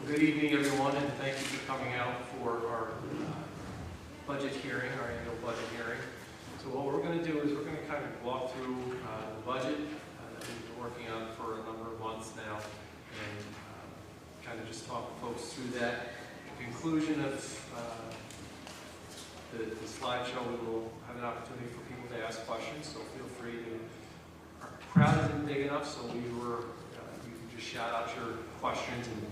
Good evening, everyone, and thank you for coming out for our budget hearing, our annual budget hearing. So what we're going to do is we're going to kind of walk through the budget that we've been working on for a number of months now, and kind of just talk folks through that. At the conclusion of the slideshow, we will have an opportunity for people to ask questions, so feel free to. Our crowd isn't big enough, so you can just shout out your questions, and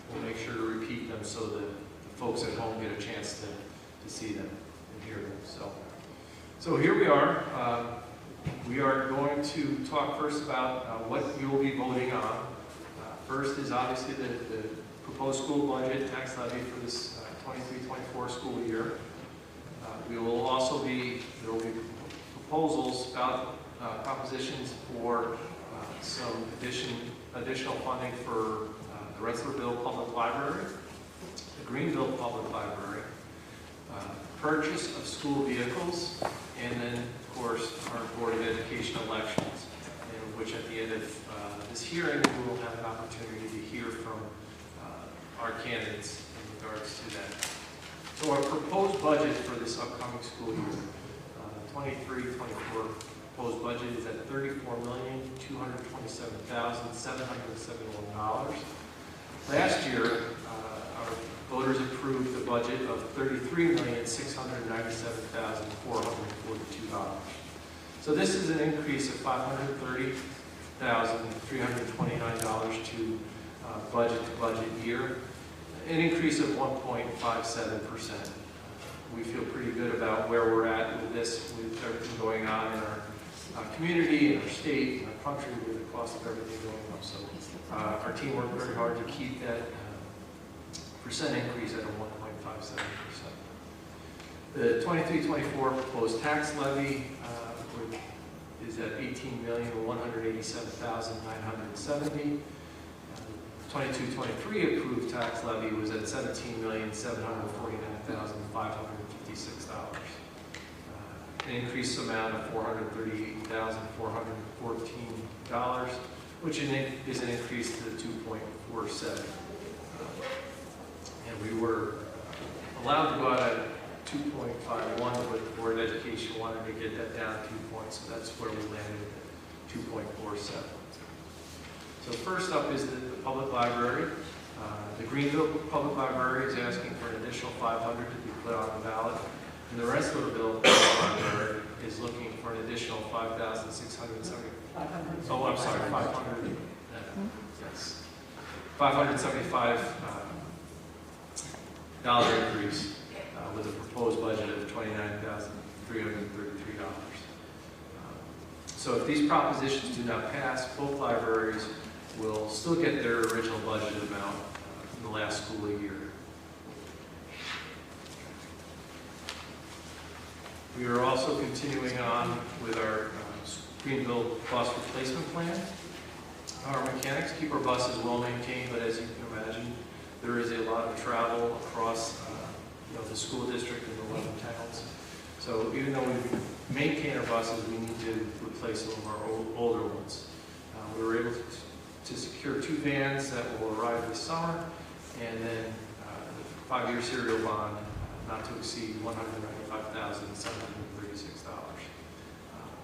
we'll make sure to repeat them so that the folks at home get a chance to see them and hear them. So here we are. We are going to talk first about what you will be voting on. First is obviously the proposed school budget tax levy for this 23-24 school year. There will be proposals about propositions for some additional funding for the Rensselaerville Public Library, the Greenville Public Library, purchase of school vehicles, and then, of course, our Board of Education elections, which at the end of this hearing, we will have an opportunity to hear from our candidates in regards to that. So our proposed budget for this upcoming school year, 23-24 proposed budget is at $34,227,771. Last year, our voters approved the budget of $33,697,442. So this is an increase of $530,329 to budget year, an increase of 1.57%. We feel pretty good about where we're at with this, with everything going on in our community, in our state, in our country, with the cost of everything going up. So our team worked very hard to keep that percent increase at a 1.57%. The 23-24 proposed tax levy is at $18,187,970. 22-23 approved tax levy was at $17,749,556. An increased amount of $438,414, which is an increase to the 2.47. And we were allowed to go out at 2.51, but the Board of Education wanted to get that down 2 points, so that's where we landed at 2.47. So first up is the public library. The Greenville Public Library is asking for an additional $500 to be put on the ballot. And the Rensselaerville Public Library is looking for an additional $5,670. Oh, I'm sorry, 500. Yes, $575 increase with a proposed budget of $29,333. So if these propositions do not pass, both libraries will still get their original budget amount in the last school year. We are also continuing on with our Greenville bus replacement plan. Our mechanics keep our buses well maintained, but as you can imagine, there is a lot of travel across the school district and the 11 towns. So even though we maintain our buses, we need to replace some of our older ones. We were able to secure 2 vans that will arrive this summer, and then the 5-year serial bond not to exceed $195,736.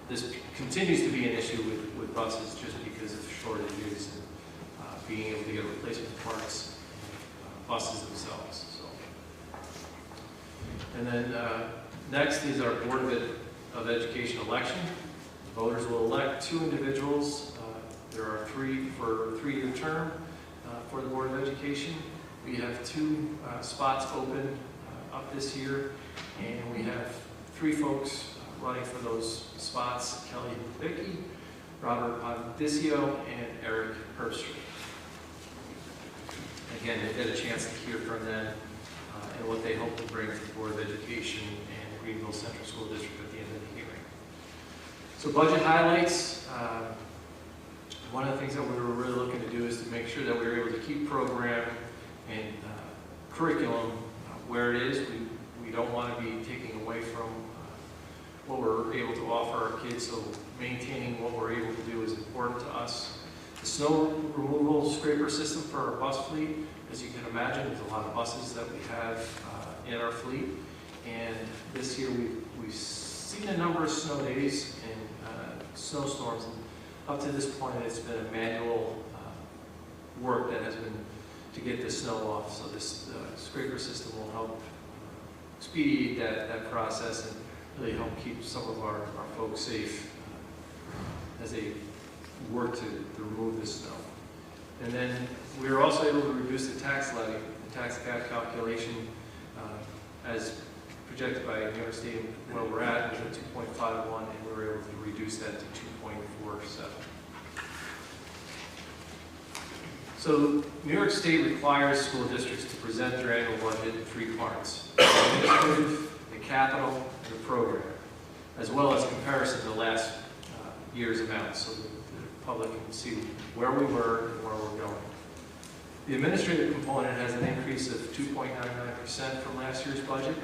This continues to be an issue with buses just because of shortages and being able to get replacement parts and buses themselves. And then next is our Board of Education election. Voters will elect 2 individuals. There are 3 for a 3-year term for the Board of Education. We have 2 spots open up this year, and we have 3 folks running for those spots: Kelly Hubicki, Robert Pondicio, and Eric Herbstreit. Again, they get a chance to hear from them and what they hope to bring to the Board of Education and Greenville Central School District at the end of the hearing. So budget highlights. One of the things that we were really looking to do is to make sure that we were able to keep program and curriculum where it is. We don't want to be taking away from what we're able to offer our kids, so maintaining what we're able to do is important to us. The snow removal scraper system for our bus fleet, as you can imagine, there's a lot of buses that we have in our fleet. And this year we've seen a number of snow days and snowstorms. And up to this point, it's been a manual work that has been to get the snow off. So this scraper system will help expedite that process and really help keep some of our folks safe as they work to remove the snow. And then we were also able to reduce the tax levy, the tax cap calculation as projected by New York State where we're at, which was 2.51, and we were able to reduce that to 2.47. So New York State requires school districts to present their annual budget in 3 parts: the administrative, the capital, and the program, as well as comparison to last year's amounts, so the public can see where we were and where we're going. The administrative component has an increase of 2.99% from last year's budget.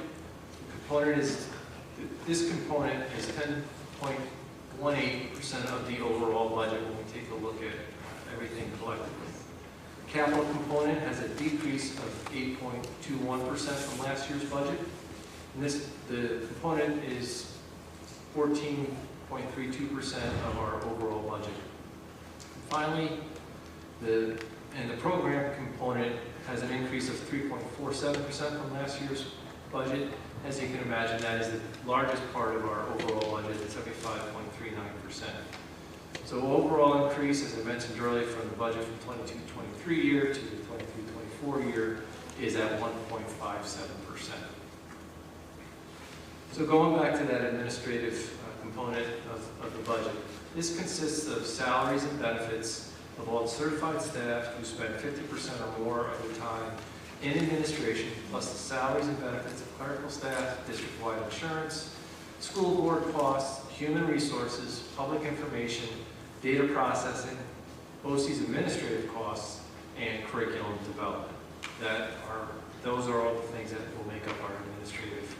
This component is 10.18% of the overall budget when we take a look at everything collectively. The capital component has a decrease of 8.21% from last year's budget. And the component is 14.32% of our overall budget. Finally, the program component has an increase of 3.47% from last year's budget. As you can imagine, that is the largest part of our overall budget at 75.39%. So overall increase, as I mentioned earlier, from the budget from 22-23 year to the 23-24 year is at 1.57%. So going back to that administrative component of the budget, this consists of salaries and benefits of all certified staff who spend 50% or more of their time in administration, plus the salaries and benefits of clerical staff, district-wide insurance, school board costs, human resources, public information, data processing, BOCE's administrative costs, and curriculum development. Those are all the things that will make up our administrative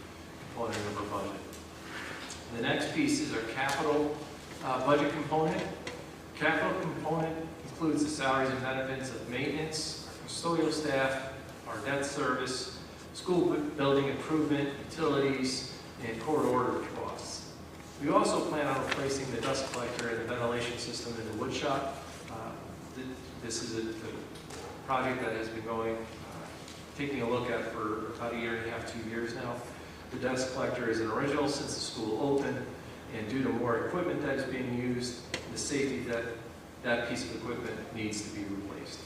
component of our budget. The next piece is our capital budget component. Capital component includes the salaries and benefits of maintenance, custodial staff, our debt service, school building improvement, utilities, and court order costs. We also plan on replacing the dust collector and the ventilation system in the wood shop. This is a project that has been taking a look at for about 1.5 years, 2 years now. The dust collector is an original since the school opened, and due to more equipment that is being used, the safety that piece of equipment needs to be replaced.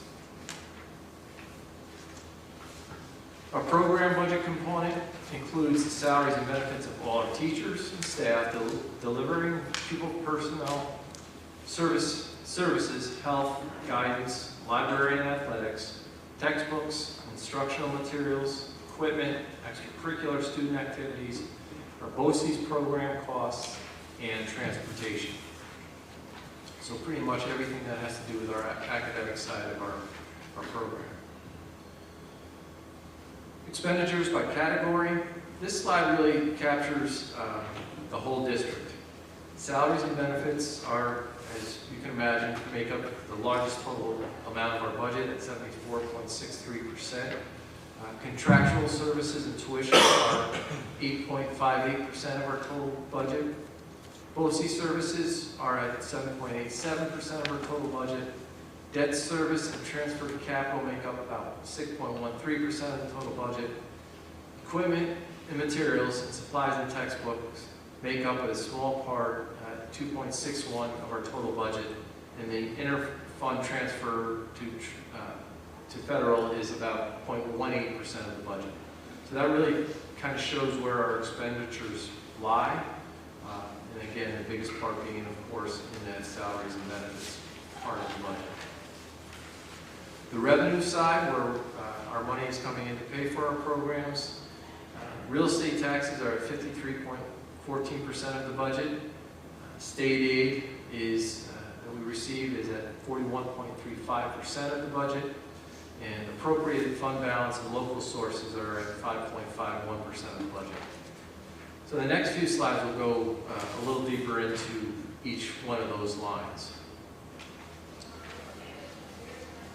Our program budget component includes the salaries and benefits of all our teachers and staff delivering pupil personnel, services, health, guidance, library and athletics, textbooks, instructional materials, equipment, extracurricular student activities, our BOCE's program costs, and transportation. So pretty much everything that has to do with our academic side of our program. Expenditures by category. This slide really captures the whole district. Salaries and benefits are, as you can imagine, make up the largest total amount of our budget at 74.63%. Contractual services and tuition are 8.58% of our total budget. BOCE services are at 7.87% of our total budget. Debt service and transfer to capital make up about 6.13% of the total budget. Equipment and materials and supplies and textbooks make up a small part, 2.61% of our total budget. And the inter-fund transfer to federal is about 0.18% of the budget. So that really kind of shows where our expenditures lie. And again, the biggest part being, of course, in that salaries and benefits part of the budget. The revenue side, where our money is coming in to pay for our programs. Real estate taxes are at 53.14% of the budget. State aid that we receive is at 41.35% of the budget. And appropriated fund balance and local sources are at 5.51% of the budget. So the next few slides will go a little deeper into each one of those lines.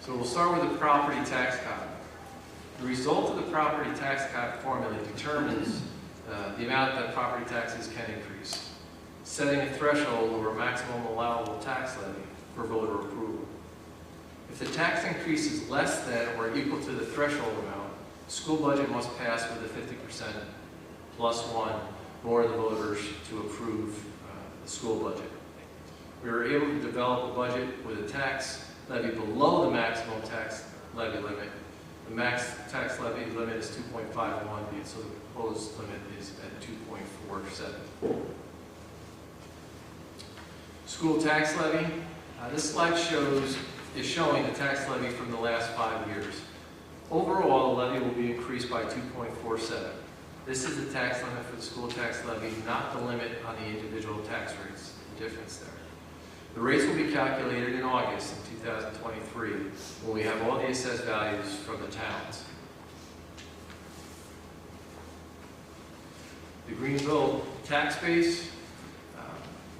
So we'll start with the property tax cap. The result of the property tax cap formula determines the amount that property taxes can increase, setting a threshold or a maximum allowable tax levy for voter approval. If the tax increase is less than or equal to the threshold amount, the school budget must pass with a 50% plus one more of the voters to approve the school budget. We were able to develop a budget with a tax levy below the maximum tax levy limit. The max tax levy limit is 2.51, so the proposed limit is at 2.47. School tax levy. This slide is showing the tax levy from the last 5 years. Overall, the levy will be increased by 2.47. This is the tax limit for the school tax levy, not the limit on the individual tax rates, the difference there. The rates will be calculated in August in 2023 when we have all the assessed values from the towns. The Greenville tax base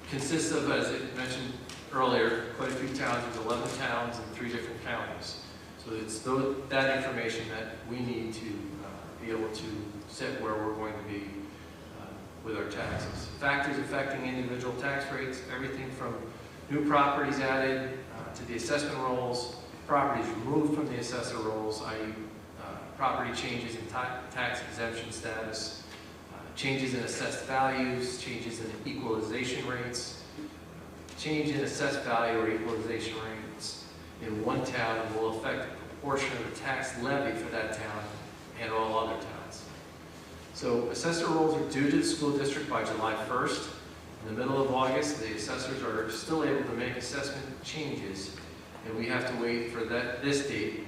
consists of, as I mentioned earlier, quite a few towns. There's 11 towns in 3 different counties. So it's that information that we need to be able to set where we're going to be with our taxes. Factors affecting individual tax rates, everything from new properties added to the assessment rolls, properties removed from the assessor rolls, i.e. Property changes in tax exemption status, changes in assessed values, changes in equalization rates. Change in assessed value or equalization rates in one town will affect the proportion of the tax levy for that town and all other towns. So assessor rolls are due to the school district by July 1st. In the middle of August, the assessors are still able to make assessment changes, and we have to wait for this date,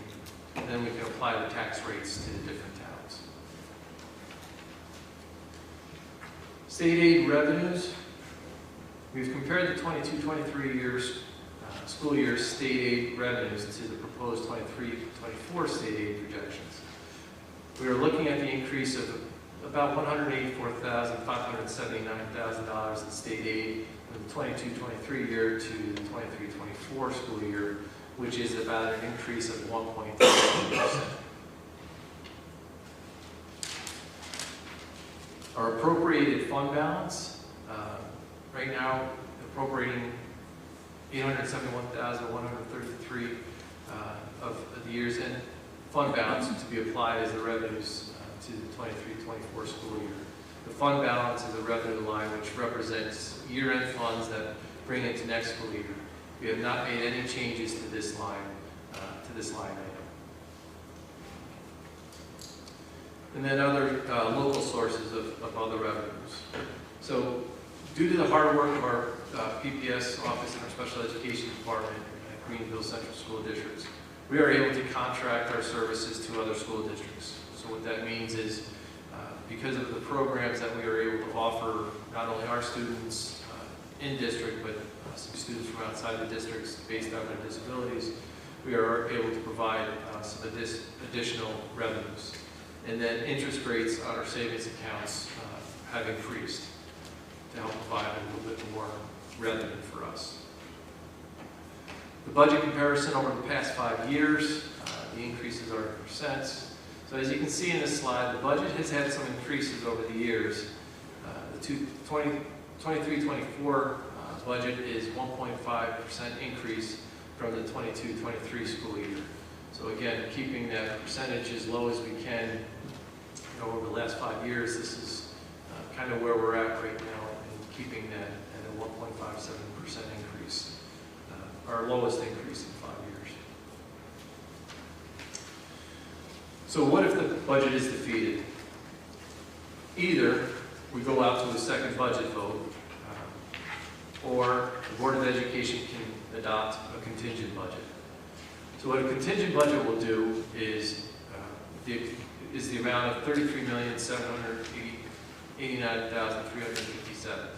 and then we can apply the tax rates to the different towns. State aid revenues. We've compared the 22-23 school year state aid revenues to the proposed 23-24 state aid projections. We are looking at the increase of about $184,579,000 in state aid from the 22-23 year to the 23-24 school year, which is about an increase of 1.3%. Our appropriated fund balance. Right now, appropriating $871,133 of the year's end fund balance to be applied as the revenues to the 23-24 school year. The fund balance is a revenue line which represents year-end funds that bring into next school year. We have not made any changes to this line item. And then other local sources of other revenues. So, due to the hard work of our PPS office and our special education department at Greenville Central School Districts, we are able to contract our services to other school districts. So what that means is, because of the programs that we are able to offer, not only our students in district, but some students from outside the districts based on their disabilities, we are able to provide some additional revenues. And then interest rates on our savings accounts have increased to help provide a little bit more revenue for us. The budget comparison over the past 5 years, the increases are in percents. So as you can see in this slide, the budget has had some increases over the years. The 23-24 budget is 1.5% increase from the 22-23 school year. So again, keeping that percentage as low as we can over the last 5 years, this is kind of where we're at right now, and keeping that at a 1.57% increase, our lowest increase in 5 years. So what if the budget is defeated? Either we go out to a second budget vote, or the Board of Education can adopt a contingent budget. So what a contingent budget will do is the amount of $33,789,357,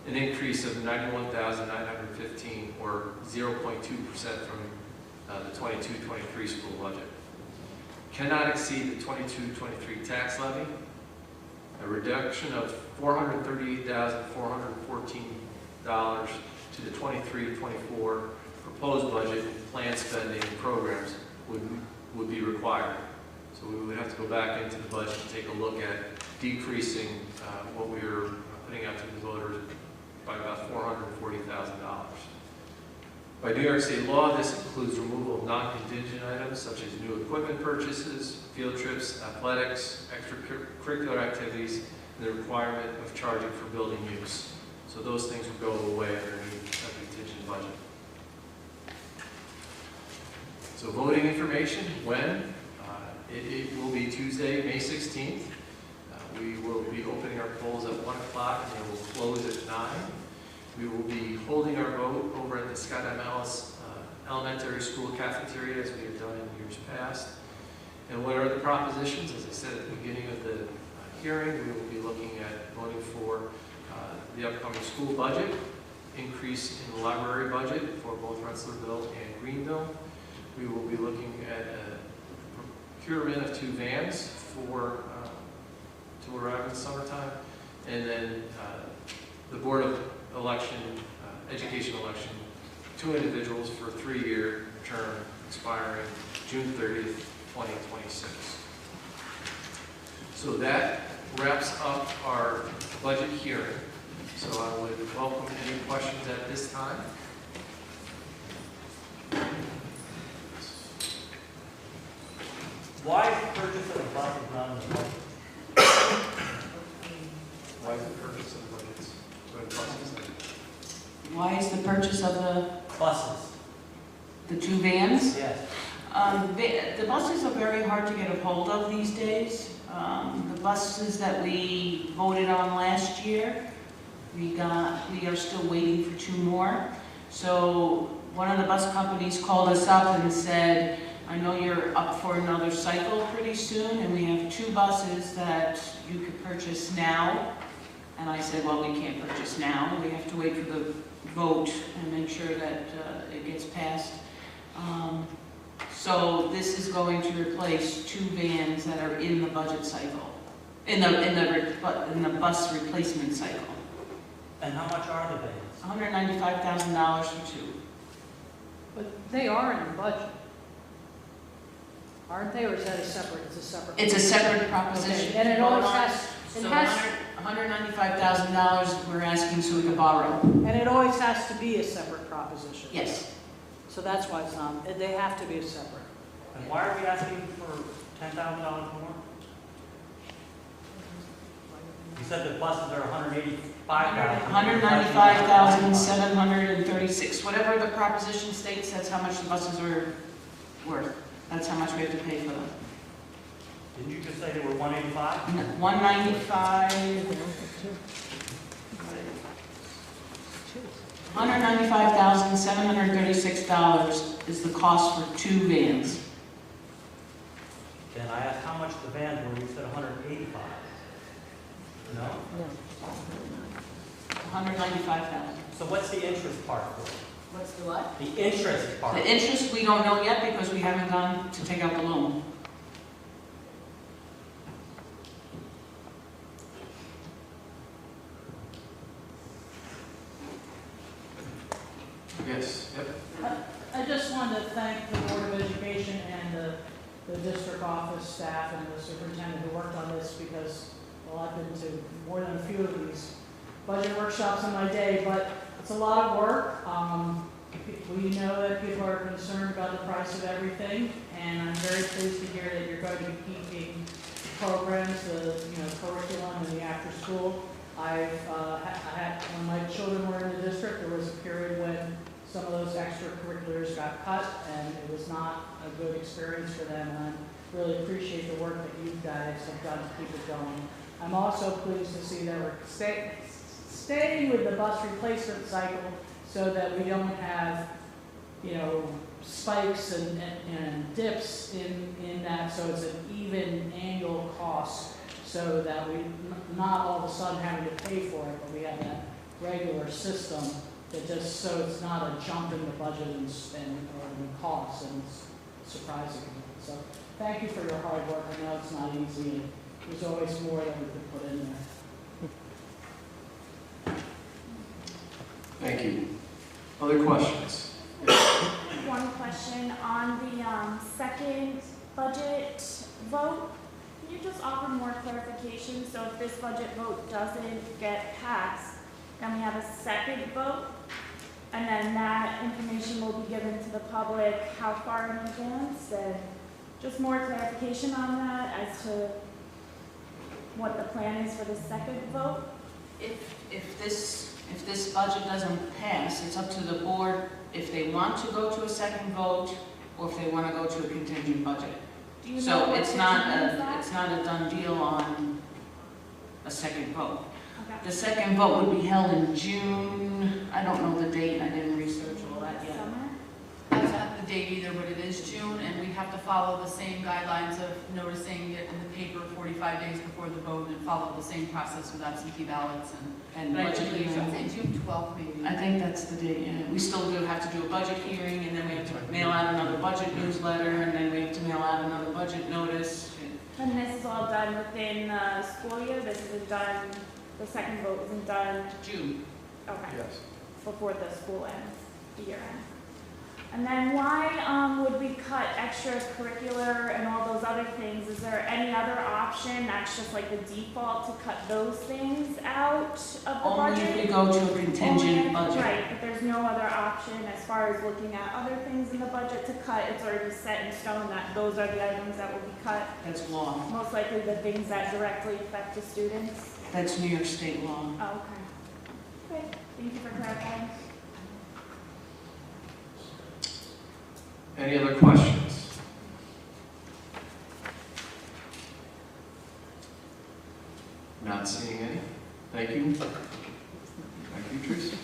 an increase of $91,915, or 0.2% from the 22-23 school budget. Cannot exceed the 22-23 tax levy, a reduction of $438,414 to the 23-24 proposed budget planned spending and programs would be required. So we would have to go back into the budget and take a look at decreasing what we were putting out to the voters by about $440,000. By New York State law, this includes removal of non-contingent items such as new equipment purchases, field trips, athletics, extracurricular activities, and the requirement of charging for building use. So those things would go away underneath a contingent budget. So voting information, when? It will be Tuesday, May 16th. We will be opening our polls at 1 o'clock and they will close at 9. We will be holding our vote over at the Scott M. Ellis Elementary School cafeteria as we have done in years past. And what are the propositions? As I said at the beginning of the hearing, we will be looking at voting for the upcoming school budget, increase in the library budget for both Rensselaerville and Greenville. We will be looking at a procurement of 2 vans for to arrive in the summertime, and then the Board of Education election, 2 individuals for a 3-year term expiring June 30th, 2026. So that wraps up our budget hearing. So I would welcome any questions at this time. Why is the purchase of the buses not in the budget? Why is the purchase of budgets? Why is the purchase of Buses. the 2 vans? Yes. The buses are very hard to get a hold of these days. The buses that we voted on last year, we are still waiting for 2 more. So one of the bus companies called us up and said, I know you're up for another cycle pretty soon, and we have 2 buses that you could purchase now. And I said, well, we can't purchase now. We have to wait for the vote and make sure that it gets passed. So this is going to replace 2 vans that are in the budget cycle, in the bus replacement cycle. And how much are the vans? $195,000 for 2. But they are in the budget, aren't they, or is that a separate, it's a separate? It's a separate proposition. Okay. And it always has, So $195,000 we're asking so we can borrow. and it always has to be a separate proposition. Yes. So that's why it's not, they have to be separate. And why are we asking for $10,000 more? You said the buses are $185,000. $195,736. Whatever the proposition states, that's how much the buses are worth. That's how much we have to pay for them. Didn't you just say they were 185? $195,736 is the cost for 2 vans. Then I asked how much the vans were, you said 185. No? $195,000. So what's the interest part for? What's the what? The interest part. The interest, we don't know yet because we haven't gone to take out the loan. Yes. Yep. I just wanted to thank the Board of Education and the district office staff and the superintendent who worked on this because, well, I've been to more than a few of these budget workshops in my day, but it's a lot of work. We know that people are concerned about the price of everything, and I'm very pleased to hear that you're going to be keeping programs, the curriculum and the after school. I had, when my children were in the district, there was a period when some of those extracurriculars got cut, and it was not a good experience for them, and I really appreciate the work that you guys have done to keep it going. I'm also pleased to see that we're staying with the bus replacement cycle so that we don't have, spikes and dips in that, so it's an even annual cost, so that we not all of a sudden having to pay for it, but we have that regular system that just so it's not a jump in the budget and or in the costs, and it's surprising. So thank you for your hard work. I know it's not easy, and there's always more that we could put in there. Thank you. Other questions? One question. question on the second budget vote. Can you just offer more clarification? So if this budget vote doesn't get passed, then we have a second vote, and then that information will be given to the public how far in advance? And just more clarification on that as to what the plan is for the second vote? If this budget doesn't pass, it's up to the board if they want to go to a second vote or if they want to go to a contingent budget. Do you know So what it's determines not that? a done deal on a second vote. Okay. The second vote would be held in June. I don't know the date, I didn't research all that yet. Summer? I don't have the date either, but it is June, and we have to follow the same guidelines of noticing it in the paper 45 days before the vote and follow the same process with absentee ballots And But I budget believe hearing. it's June 12th maybe. I think that's the date, yeah. We still do have to do a budget hearing, and then we have to mail out another budget newsletter, and then we have to mail out another budget notice. And this is all done within the school year? This isn't done, the second vote isn't done, June. okay, Yes. before the school ends, the year ends. And then why would we cut extracurricular and all those other things? Is there any other option that's just like the default to cut those things out of the Only budget? if we go to a contingent Only- budget. Right, but there's no other option as far as looking at other things in the budget to cut. It's already set in stone that those are the items that will be cut. That's law. Most likely the things that directly affect the students. That's New York State law. Oh, okay. Okay, thank you for clarifying. Any other questions? Not seeing any. Thank you. Thank you, Teresa.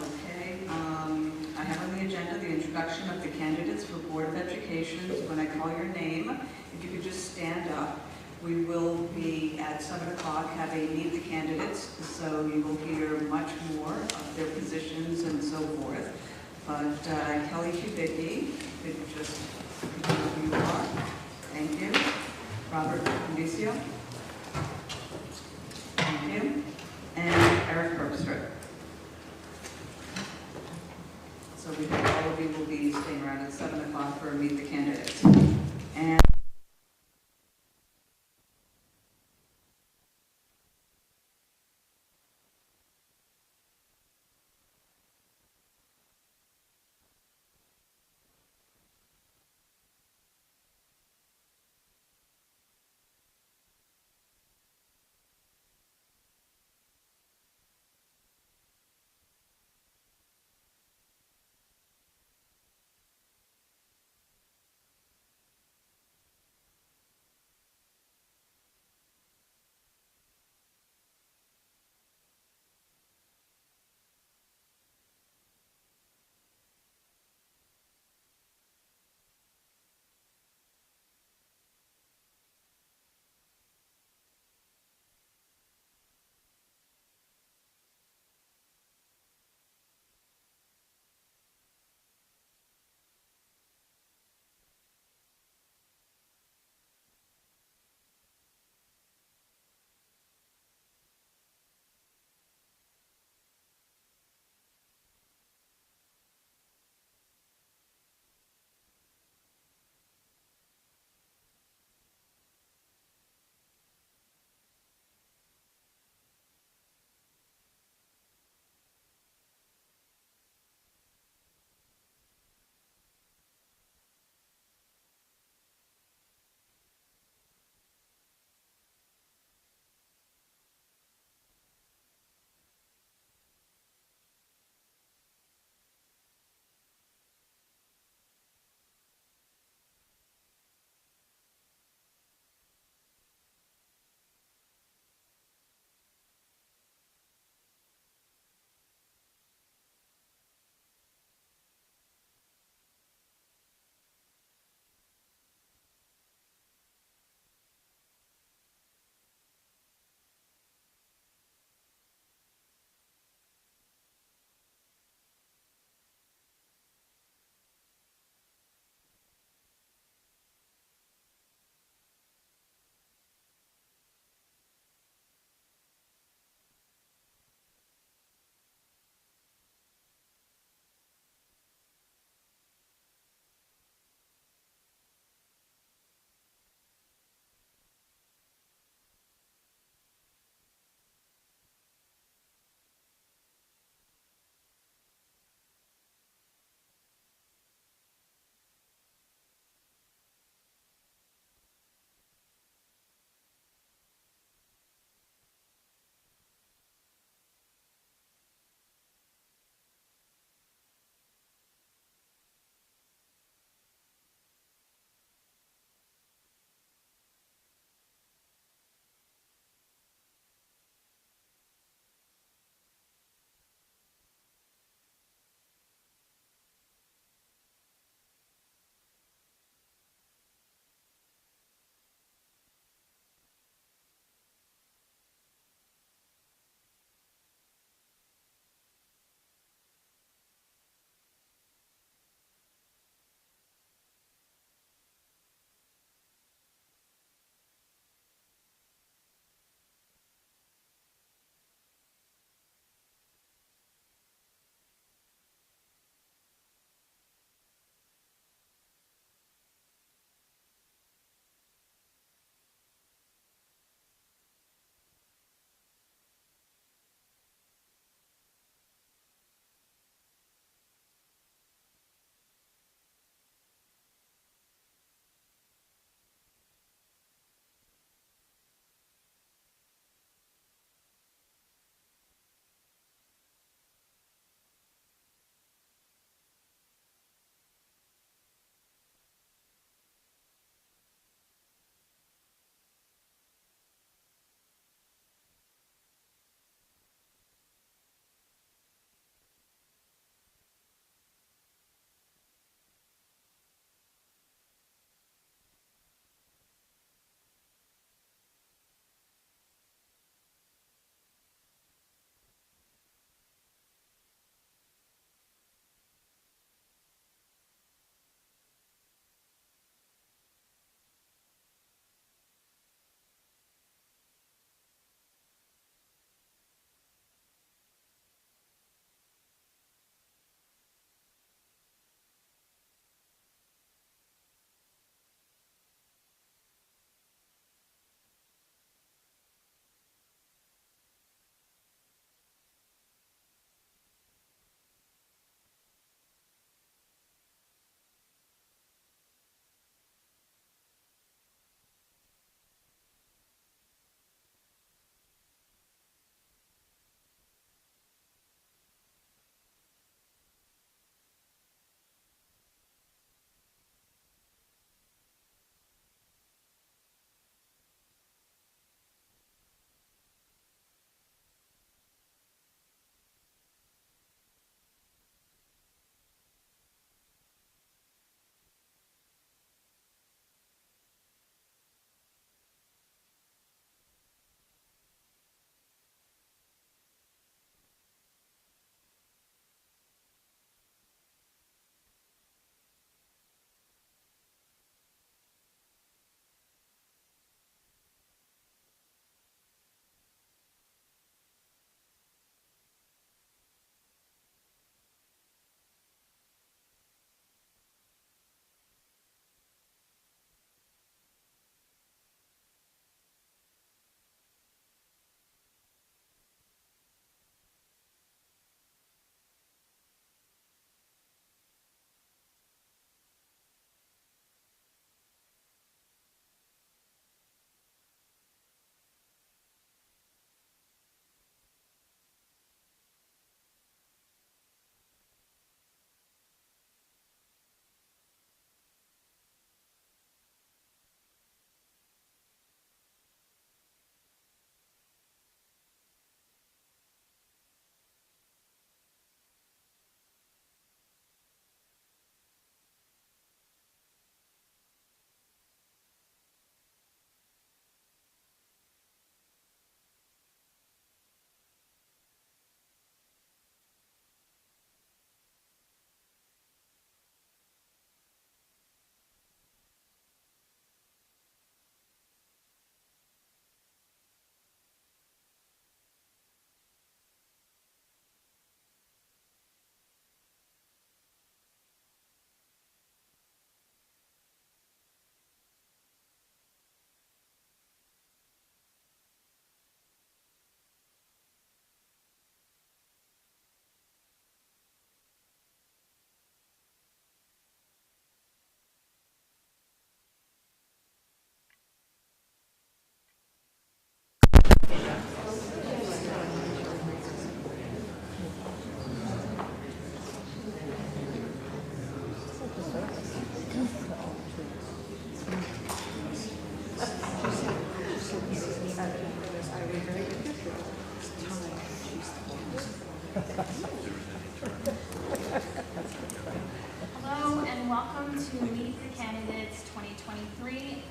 Okay, I have on the agenda the introduction of the candidates for Board of Education. When I call your name, if you could just stand up. We will be at 7 o'clock having meet the candidates, so you will hear much more of their positions and so forth. But Kelly Kubicki, could you just tell who you are? Thank you. Robert Condicio. Thank you. And Eric Herbstreit. So we hope all of you will be staying around at 7 o'clock for Meet the Candidates. And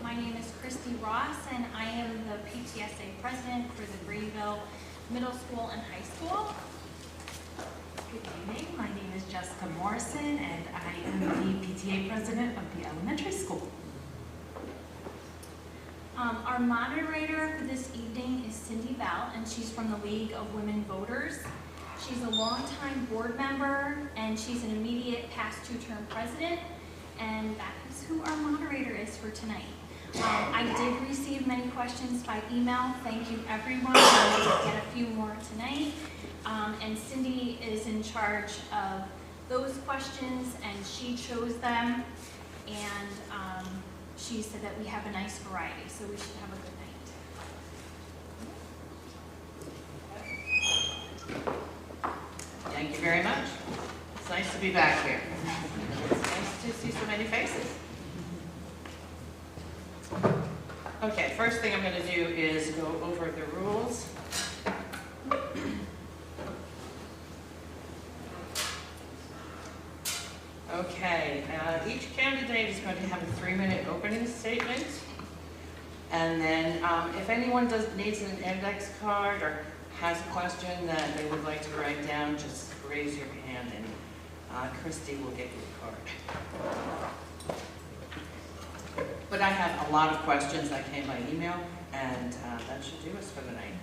My name is Christy Ross, and I am the PTSA president for the Greenville Middle School and High School. Good evening. My name is Jessica Morrison, and I am the PTA president of the elementary school. Our moderator for this evening is Cindy Bell, and she's from the League of Women Voters. She's a longtime board member, and she's an immediate past two-term president, and that is who our moderator is for tonight. I did receive many questions by email. Thank you, everyone. I will get a few more tonight. And Cindy is in charge of those questions, and she chose them. And she said that we have a nice variety, so we should have a good night. Thank you very much. It's nice to be back here. It's nice to see so many faces. Okay, first thing I'm going to do is go over the rules. Okay, each candidate is going to have a 3-minute opening statement. And then if anyone needs an index card or has a question that they would like to write down, just raise your hand and Christy will get you a card. But I have a lot of questions that came by email, and that should do us for the night.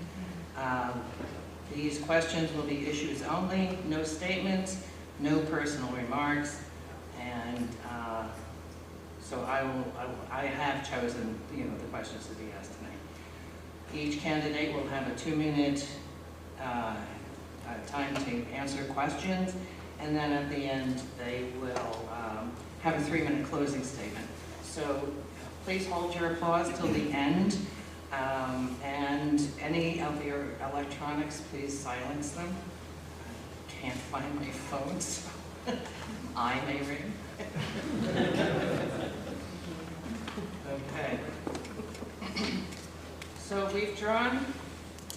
These questions will be issues only, no statements, no personal remarks, and so I have chosen, the questions to be asked tonight. Each candidate will have a 2-minute time to answer questions, and then at the end they will have a 3-minute closing statement. So please hold your applause till the end, and any of your electronics, please silence them. I can't find my phone, so I may ring. Okay. So we've drawn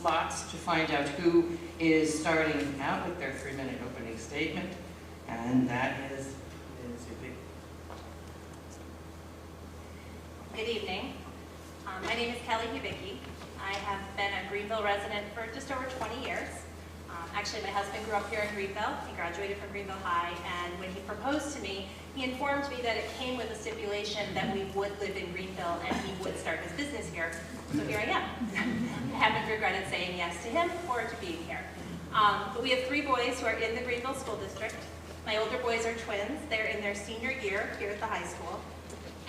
lots to find out who is starting out with their 3-minute opening statement, and that is your big. Good evening. My name is Kelly Hubicki. I have been a Greenville resident for just over 20 years. Actually, my husband grew up here in Greenville. He graduated from Greenville High, and when he proposed to me, he informed me that it came with a stipulation that we would live in Greenville and he would start his business here. So here I am. I haven't regretted saying yes to him or to being here. But we have 3 boys who are in the Greenville School District. My older boys are twins. They're in their senior year here at the high school.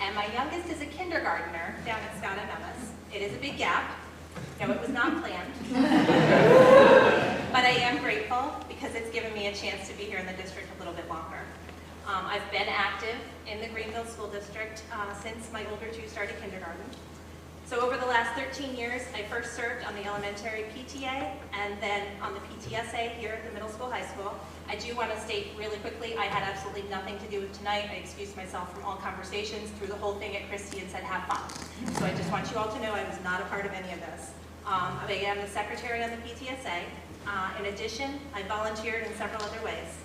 And my youngest is a kindergartner down at Scott and Emma's. It is a big gap. No, it was not planned. But I am grateful because it's given me a chance to be here in the district a little bit longer. I've been active in the Greenville School District since my older 2 started kindergarten. So over the last 13 years, I first served on the elementary PTA and then on the PTSA here at the middle school, high school. I do want to state really quickly, I had absolutely nothing to do with tonight. I excused myself from all conversations, threw the whole thing at Christy and said, have fun. So I just want you all to know I was not a part of any of this. I am the secretary on the PTSA. In addition, I volunteered in several other ways.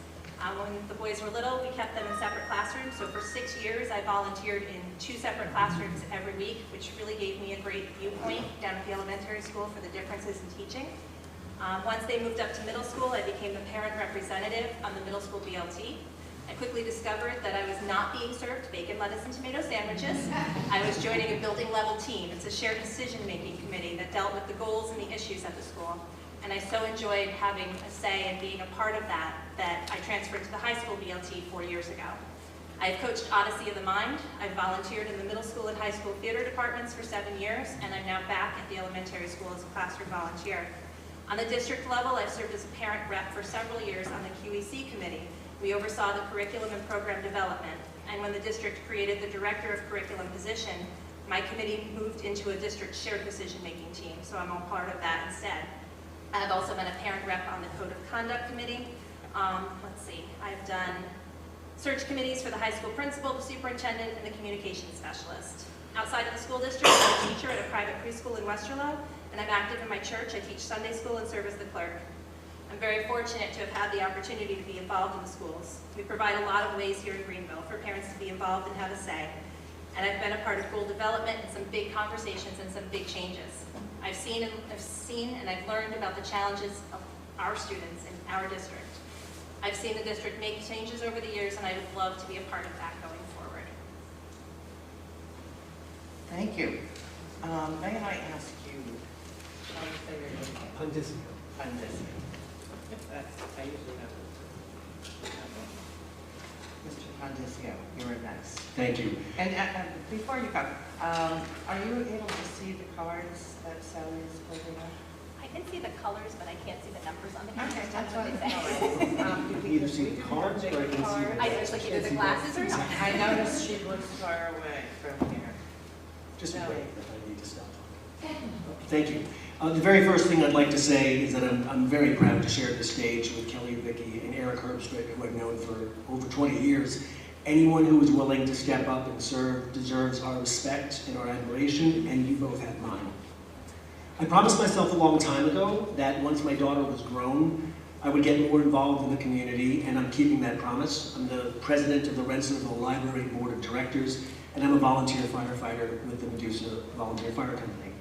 When the boys were little, we kept them in separate classrooms. So for 6 years, I volunteered in 2 separate classrooms every week, which really gave me a great viewpoint down at the elementary school for the differences in teaching. Once they moved up to middle school, I became the parent representative on the middle school BLT. I quickly discovered that I was not being served bacon, lettuce, and tomato sandwiches. I was joining a building level team. It's a shared decision-making committee that dealt with the goals and the issues at the school. And I so enjoyed having a say and being a part of that I transferred to the high school BLT 4 years ago. I've coached Odyssey of the Mind. I've volunteered in the middle school and high school theater departments for 7 years, and I'm now back at the elementary school as a classroom volunteer. On the district level, I've served as a parent rep for several years on the QEC committee. We oversaw the curriculum and program development, and when the district created the director of curriculum position, my committee moved into a district shared decision-making team, so I'm all part of that instead. I've also been a parent rep on the Code of Conduct Committee. I've done search committees for the high school principal, the superintendent, and the communications specialist. Outside of the school district, I'm a teacher at a private preschool in Westerlo, and I'm active in my church. I teach Sunday school and serve as the clerk. I'm very fortunate to have had the opportunity to be involved in the schools. We provide a lot of ways here in Greenville for parents to be involved and have a say. And I've been a part of goal development and some big conversations and some big changes. I've seen and I've learned about the challenges of our students in our district. I've seen the district make changes over the years, and I would love to be a part of that going forward. Thank you. May I ask you, how do you say your name? Contingency. Contingency. I usually have Mr. Contingency, you're next. Thank you. And before you go, are you able to see the cards that Sally is holding up? I can see the colors, but I can't see the numbers on the Okay, cards. that's what what they I say. You can either see the cards or I can see I just like either the glasses or something. I noticed she looks far away from here. Just Sally. wait, if I need to stop talking. Thank you. The very first thing I'd like to say is that I'm very proud to share this stage with Kelly, Vicki, and Eric Herbstritt, who I've known for over 20 years. Anyone who is willing to step up and serve deserves our respect and our admiration, and you both have mine. I promised myself a long time ago that once my daughter was grown, I would get more involved in the community, and I'm keeping that promise. I'm the president of the Rensselaerville Library Board of Directors, and I'm a volunteer firefighter with the Medusa Volunteer Fire Company.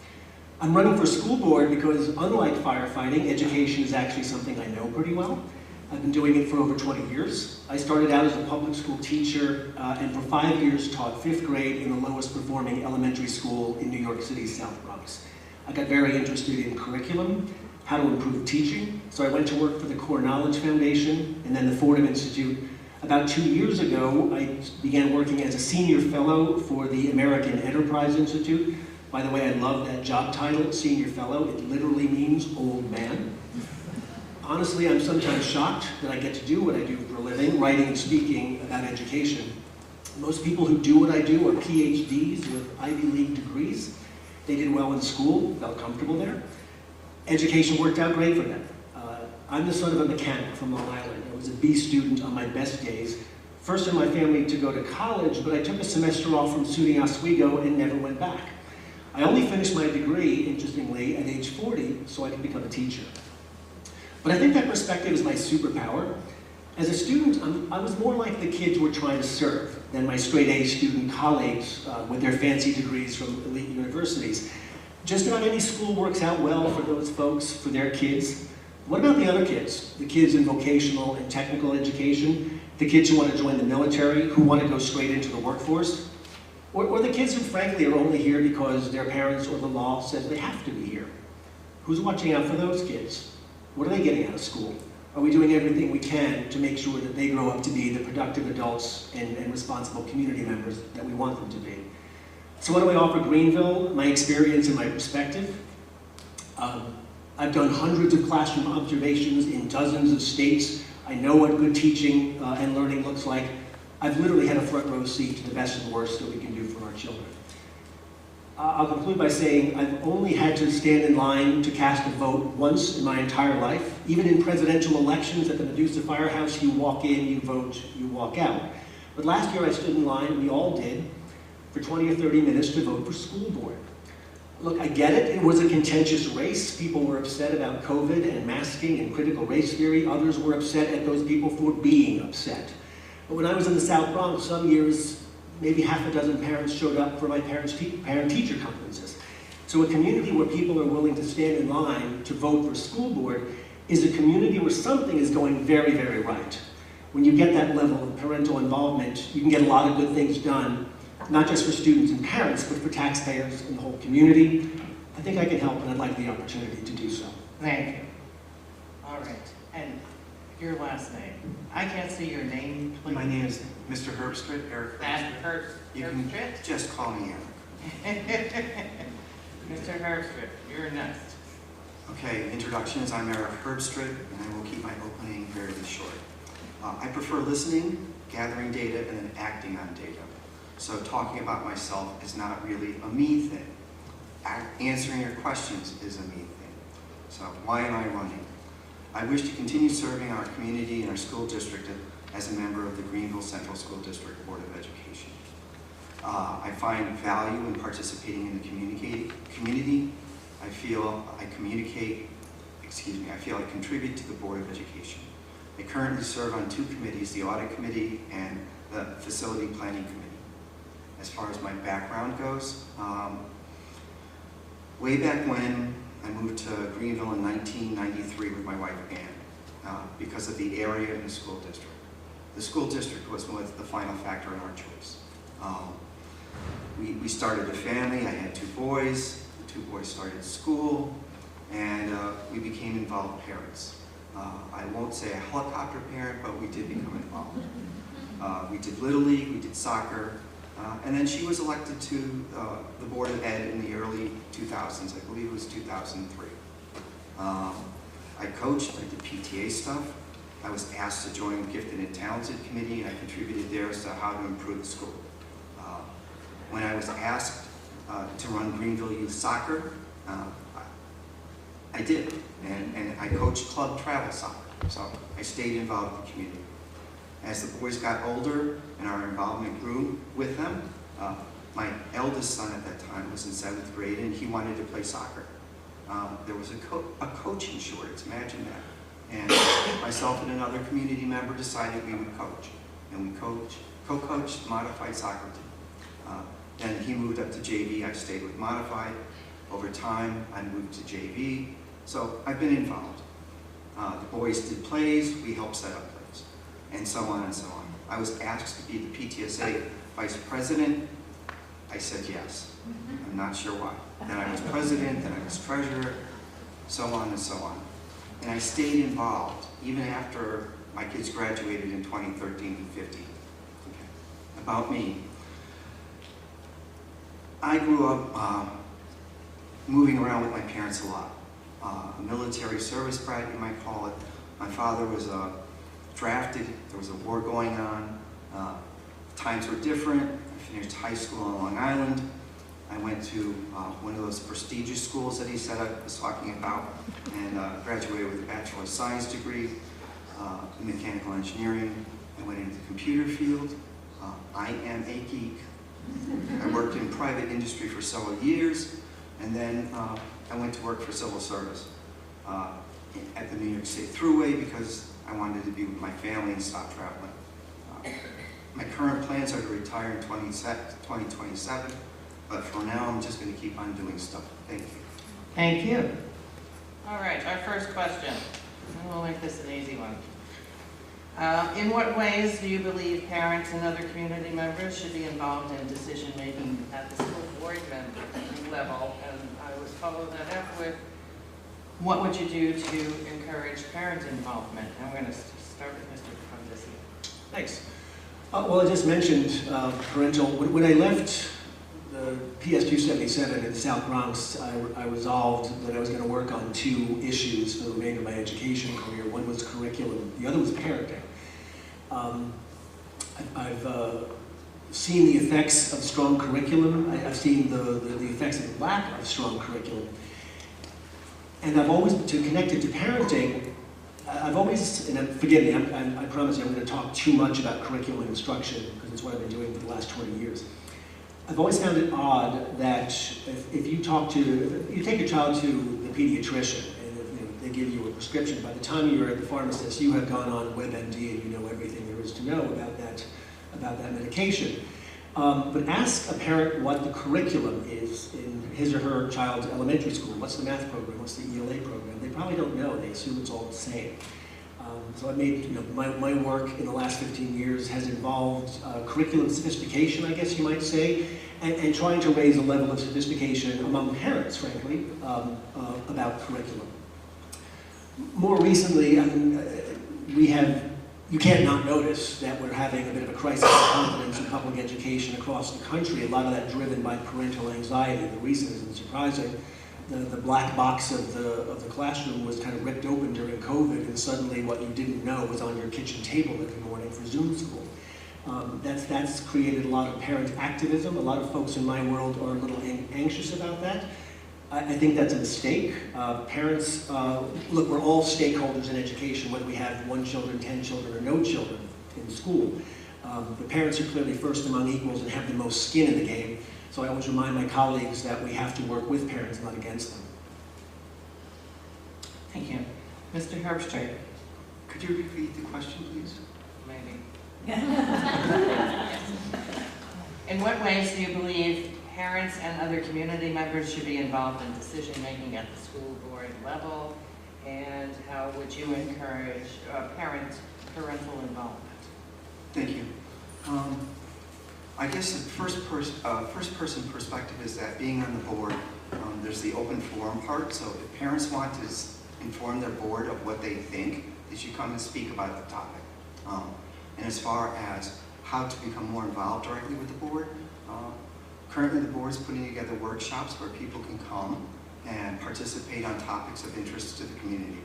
I'm running for school board because, unlike firefighting, education is actually something I know pretty well. I've been doing it for over 20 years. I started out as a public school teacher and for 5 years taught 5th grade in the lowest performing elementary school in New York City's South Bronx. I got very interested in curriculum, how to improve teaching, so I went to work for the Core Knowledge Foundation and then the Fordham Institute. About 2 years ago, I began working as a senior fellow for the American Enterprise Institute. By the way, I love that job title, senior fellow. It literally means old man. Honestly, I'm sometimes shocked that I get to do what I do for a living, writing and speaking about education. Most people who do what I do are PhDs with Ivy League degrees. They did well in school, felt comfortable there. Education worked out great for them. I'm the son of a mechanic from Long Island. I was a B student on my best days. First in my family to go to college, but I took a semester off from SUNY Oswego and never went back. I only finished my degree, interestingly, at age 40, so I could become a teacher. But I think that perspective is my superpower. As a student, I was more like the kids we're trying to serve than my straight-A student colleagues with their fancy degrees from elite universities. Just about any school works out well for those folks, for their kids. What about the other kids? The kids in vocational and technical education? The kids who want to join the military, who want to go straight into the workforce? Or the kids who frankly are only here because their parents or the law says they have to be here? Who's watching out for those kids? What are they getting out of school? Are we doing everything we can to make sure that they grow up to be the productive adults and responsible community members that we want them to be? So what do I offer Greenville? My experience and my perspective. I've done hundreds of classroom observations in dozens of states. I know what good teaching and learning looks like. I've literally had a front row seat to the best and worst that we can do for our children. I'll conclude by saying I've only had to stand in line to cast a vote once in my entire life. Even in presidential elections at the Medusa Firehouse, you walk in, you vote, you walk out. But last year I stood in line, we all did, for 20 or 30 minutes to vote for school board. Look, I get it, it was a contentious race. People were upset about COVID and masking and critical race theory. Others were upset at those people for being upset. But when I was in the South Bronx, some years, maybe half a dozen parents showed up for my parent-teacher conferences. So a community where people are willing to stand in line to vote for school board is a community where something is going very, very right. When you get that level of parental involvement, you can get a lot of good things done, not just for students and parents, but for taxpayers and the whole community. I think I can help, and I'd like the opportunity to do so. Thank you. All right, and your last name. I can't see your name, please. My name is Mr. Herbstritt, Eric Herbstritt. You can just call me Eric. Mr. Herbstritt, you're next. Okay, introductions. I'm Eric Herbstritt, and I will keep my opening very short. I prefer listening, gathering data, and then acting on data. So talking about myself is not really a me thing. Answering your questions is a me thing. So why am I running? I wish to continue serving our community and our school district as a member of the Greenville Central School District Board of Education. I find value in participating in the community. I feel I contribute to the Board of Education. I currently serve on 2 committees, the Audit Committee and the Facility Planning Committee. as far as my background goes. Way back when I moved to Greenville in 1993 with my wife Ann, because of the area and the school district. The school district was the final factor in our choice. We started a family. I had 2 boys. The 2 boys started school, and we became involved parents. I won't say a helicopter parent, but we did become involved. We did Little League, we did soccer, and then she was elected to the Board of Ed in the early 2000s. I believe it was 2003. I coached, I did PTA stuff. I was asked to join the Gifted and Talented Committee, and I contributed there as to how to improve the school. When I was asked to run Greenville Youth Soccer, I did, and I coached club travel soccer, so I stayed involved in the community. As the boys got older and our involvement grew with them, my eldest son at that time was in 7th grade and he wanted to play soccer. There was a coaching shortage, imagine that. And myself and another community member decided we would coach. And we co-coached modified soccer team. Then he moved up to JV, I stayed with modified. Over time, I moved to JV. So I've been involved. The boys did plays, we helped set up plays, and so on and so on. I was asked to be the PTSA vice president. I said yes. I'm not sure why. Then I was president, then I was treasurer, so on and so on. And I stayed involved even after my kids graduated in 2013 and 15. Okay. About me. I grew up moving around with my parents a lot. Military service brat, you might call it. My father was drafted. There was a war going on. Times were different. I finished high school on Long Island. I went to one of those prestigious schools that he said I was talking about, and graduated with a Bachelor of Science degree in mechanical engineering. I went into the computer field. I am a geek. I worked in private industry for several years, and then I went to work for civil service at the New York State Thruway because I wanted to be with my family and stop traveling. My current plans are to retire in 2027, but for now I'm just going to keep on doing stuff. Thank you. Thank you. All right, our first question. And we'll make this an easy one. In what ways do you believe parents and other community members should be involved in decision-making at the school board member level? And I would follow that up with, what would you do to encourage parent involvement? And we're going to start with Mr. Contingency. Thanks. Well, I just mentioned parental. When I left the PS 277 in the South Bronx, I resolved that I was going to work on 2 issues for the remainder of my education career. One was curriculum, the other was parenting. I've seen the effects of strong curriculum. I've seen the effects of the lack of strong curriculum. And I've always, to connect it to parenting, I've always, and forgive me, I promise you I'm going to talk too much about curriculum instruction because it's what I've been doing for the last 20 years. I've always found it odd that if you take a child to the pediatrician and they give you a prescription, by the time you're at the pharmacist, you have gone on WebMD and you know everything there is to know about that medication. But ask a parent what the curriculum is in his or her child's elementary school. What's the math program? What's the ELA program? They probably don't know. They assume it's all the same. So I made, my work in the last 15 years has involved curriculum sophistication, I guess you might say, and trying to raise a level of sophistication among parents, frankly, about curriculum. More recently, you can't not notice that we're having a bit of a crisis of confidence in public education across the country, a lot of that driven by parental anxiety. The reason isn't surprising. The black box of the classroom was kind of ripped open during COVID, and suddenly what you didn't know was on your kitchen table every morning for Zoom school. That's created a lot of parent activism. A lot of folks in my world are a little anxious about that. I think that's a mistake. Parents, look, we're all stakeholders in education, whether we have 1 child, 10 children, or no children in school. The parents are clearly first among equals and have the most skin in the game. So I always remind my colleagues that we have to work with parents, not against them. Thank you. Mr. Herbstreit. Could you repeat the question, please? Maybe. In what ways do you believe parents and other community members should be involved in decision-making at the school board level? And how would you encourage parental involvement? Thank you. I guess the first person perspective is that being on the board, there's the open forum part. So if parents want to inform their board of what they think, they should come and speak about the topic. And as far as how to become more involved directly with the board, currently the board is putting together workshops where people can come and participate on topics of interest to the community.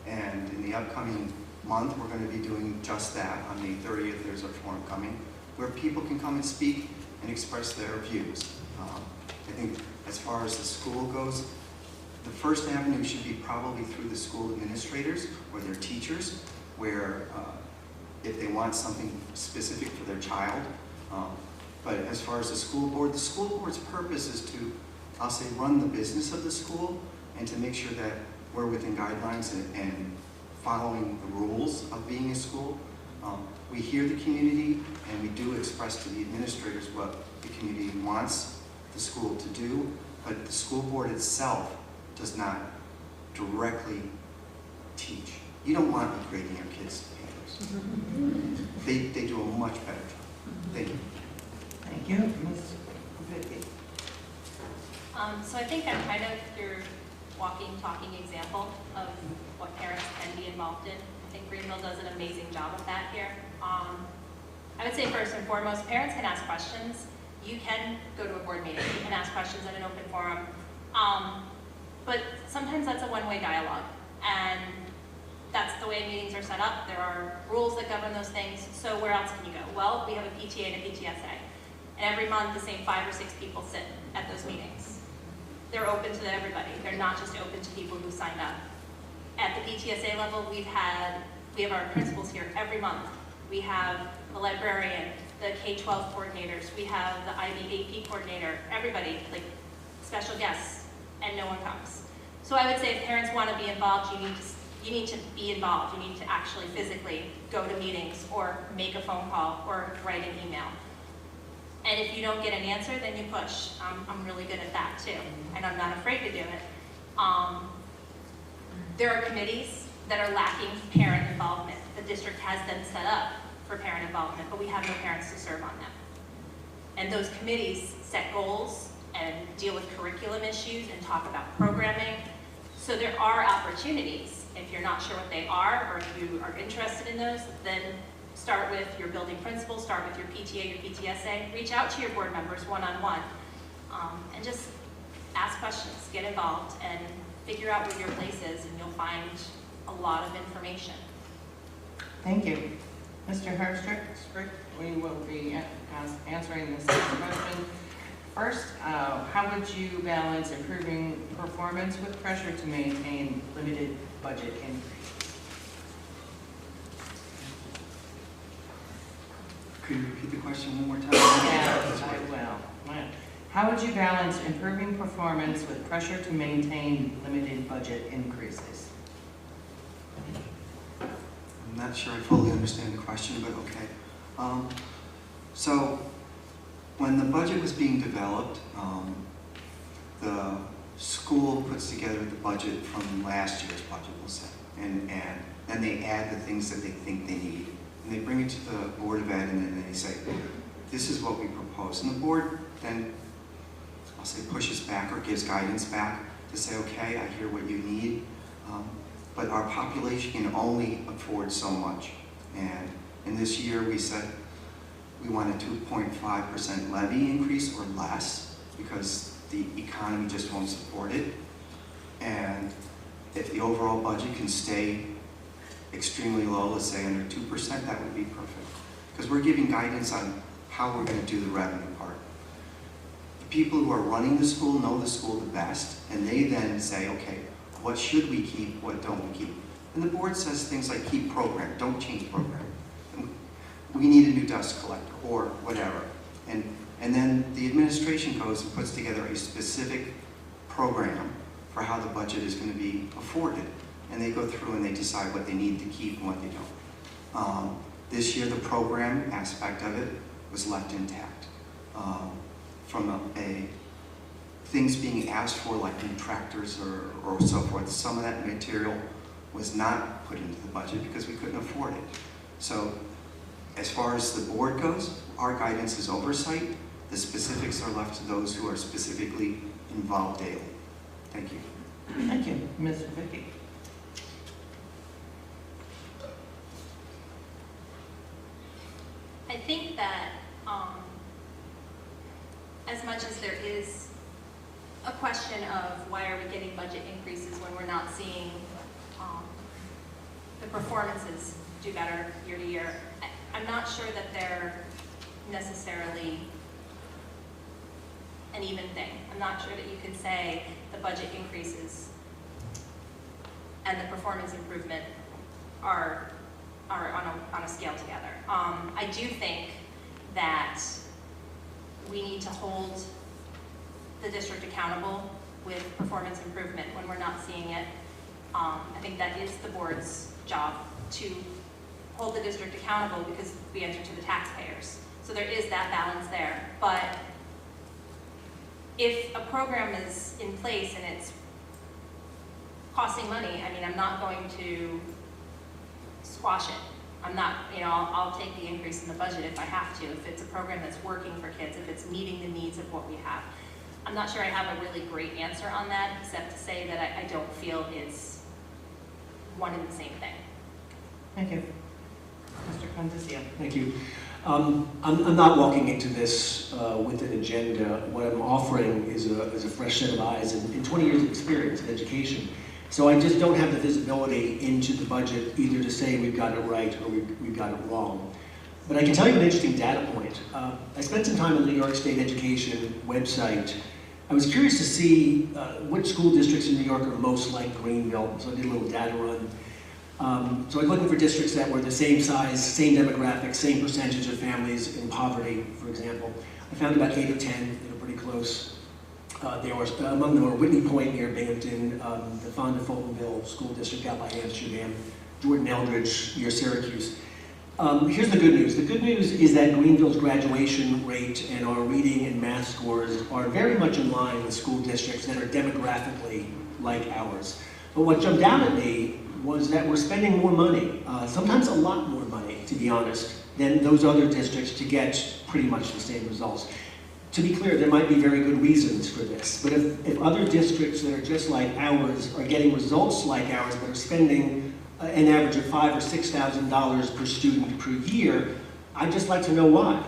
And in the upcoming month, we're going to be doing just that. On May 30th, there's a forum coming where people can come and speak and express their views. I think as far as the school goes, the first avenue should be probably through the school administrators or their teachers, where if they want something specific for their child. But as far as the school board's purpose is to, I'll say, run the business of the school and to make sure that we're within guidelines and following the rules of being a school. We hear the community and we do express to the administrators what the community wants the school to do, but the school board itself does not directly teach. You don't want to be grading your kids' papers. They do a much better job. Thank you. Thank you. Ms. Vicky. So I think I'm kind of your walking, talking example of what parents can be involved in. I think Greenville does an amazing job of that here. I would say first and foremost, parents can ask questions. You can go to a board meeting and ask questions in an open forum. But sometimes that's a one-way dialogue. And that's the way meetings are set up. There are rules that govern those things. So where else can you go? Well, we have a PTA and a PTSA. And every month, the same 5 or 6 people sit at those meetings. They're open to everybody. They're not just open to people who signed up. At the PTSA level, we have our principals here every month. We have the librarian, the K-12 coordinators. We have the IB AP coordinator. Everybody, like special guests, and no one comes. So I would say if parents want to be involved, you need to be involved. You need to actually physically go to meetings or make a phone call or write an email. And if you don't get an answer, then you push. I'm really good at that too, and I'm not afraid to do it. There are committees that are lacking parent involvement. The district has them set up for parent involvement, but we have no parents to serve on them. And those committees set goals and deal with curriculum issues and talk about programming. So there are opportunities. If you're not sure what they are, or if you are interested in those, then start with your building principal, start with your PTA, your PTSA, reach out to your board members one-on-one, and just ask questions, get involved, and figure out where your place is, and you'll find a lot of information. Thank you. Mr. Herbstrick, we will be answering this question. First, how would you balance improving performance with pressure to maintain limited budget increase? Could you repeat the question one more time? Yes, I will. How would you balance improving performance with pressure to maintain limited budget increases? I'm not sure I fully understand the question, but okay. So when the budget was being developed, the school puts together the budget from last year's budget, we'll say, and then they add the things that they think they need. And they bring it to the Board of Ed, and then they say, this is what we propose. And the board then, I'll say, pushes back or gives guidance back to say, okay, I hear what you need, but our population can only afford so much. And in this year, we said we want a 2.5% levy increase or less because the economy just won't support it. And if the overall budget can stay extremely low, let's say under 2%, that would be perfect. Because we're giving guidance on how we're going to do the revenue part. The people who are running the school know the school the best, and they then say, okay, what should we keep, what don't we keep? And the board says things like keep program, don't change program. We need a new dust collector, or whatever. And then the administration goes and puts together a specific program for how the budget is going to be afforded. And they go through and they decide what they need to keep and what they don't. This year, the program aspect of it was left intact. from things being asked for, like new tractors or so forth. Some of that material was not put into the budget because we couldn't afford it. So as far as the board goes, our guidance is oversight. The specifics are left to those who are specifically involved daily. Thank you. Thank you. Ms. Vicky. I think that as much as there is a question of why are we getting budget increases when we're not seeing the performances do better year to year, I'm not sure that they're necessarily an even thing. I'm not sure that you could say the budget increases and the performance improvement are on a scale together. I do think that we need to hold the district accountable with performance improvement when we're not seeing it. I think that is the board's job, to hold the district accountable because we answer to the taxpayers. So there is that balance there. But if a program is in place and it's costing money, I mean, I'm not going to squash it. I'm not, you know, I'll take the increase in the budget if I have to, if it's a program that's working for kids, if it's meeting the needs of what we have. I'm not sure I have a really great answer on that, except to say that I don't feel it's one and the same thing. Thank you. Mr. Condizio. Thank you. I'm not walking into this with an agenda. What I'm offering is a fresh set of eyes and 20 years of experience in education. So I just don't have the visibility into the budget either to say we've got it right or we've got it wrong. But I can tell you an interesting data point. I spent some time on the New York State Education website. I was curious to see which school districts in New York are most like Greenville, so I did a little data run. So I was looking for districts that were the same size, same demographics, same percentage of families in poverty, for example. I found about 8 or 10 that are pretty close. Among them were Whitney Point near Binghamton, the Fonda Fultonville School District out by Amsterdam, Jordan Eldridge near Syracuse. Here's the good news. The good news is that Greenville's graduation rate and our reading and math scores are very much in line with school districts that are demographically like ours. But what jumped out at me was that we're spending more money, sometimes a lot more money, to be honest, than those other districts to get pretty much the same results. To be clear, there might be very good reasons for this, but if other districts that are just like ours are getting results like ours but are spending an average of $5,000 or $6,000 per student per year, I'd just like to know why.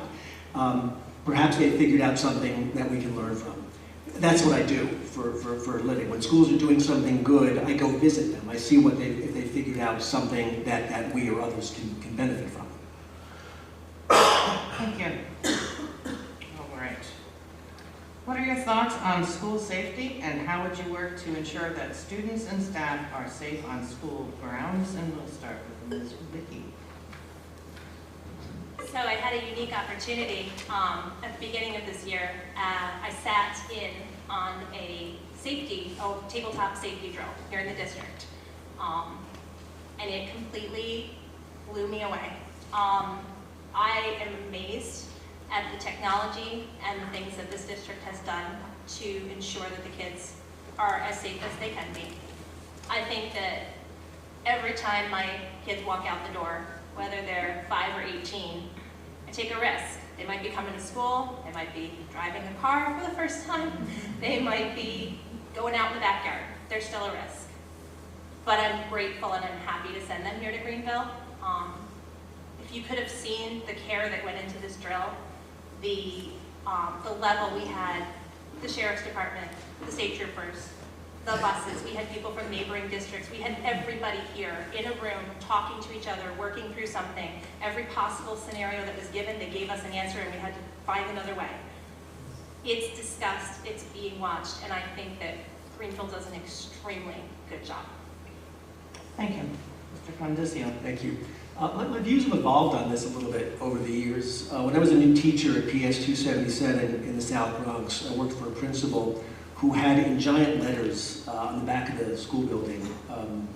Perhaps they figured out something that we can learn from. That's what I do for a living. When schools are doing something good, I go visit them. I see if they figured out something that we or others can benefit from. Thank you. All right. What are your thoughts on school safety and how would you work to ensure that students and staff are safe on school grounds? And we'll start with Ms. Vicky. So I had a unique opportunity at the beginning of this year. I sat in on a tabletop safety drill here in the district. And it completely blew me away. I am amazed at the technology and the things that this district has done to ensure that the kids are as safe as they can be. I think that every time my kids walk out the door, whether they're 5 or 18, I take a risk. They might be coming to school, they might be driving a car for the first time, they might be going out in the backyard. There's still a risk. But I'm grateful and I'm happy to send them here to Greenville. If you could have seen the care that went into this drill, the level we had, the sheriff's department, the state troopers, the buses, we had people from neighboring districts, we had everybody here in a room talking to each other, working through something. Every possible scenario that was given, they gave us an answer and we had to find another way. It's discussed, it's being watched, and I think that Greenville does an extremely good job. Thank you. Mr. Condizio. Thank you. My views have evolved on this a little bit over the years. When I was a new teacher at PS 277 in the South Bronx, I worked for a principal who had in giant letters on the back of the school building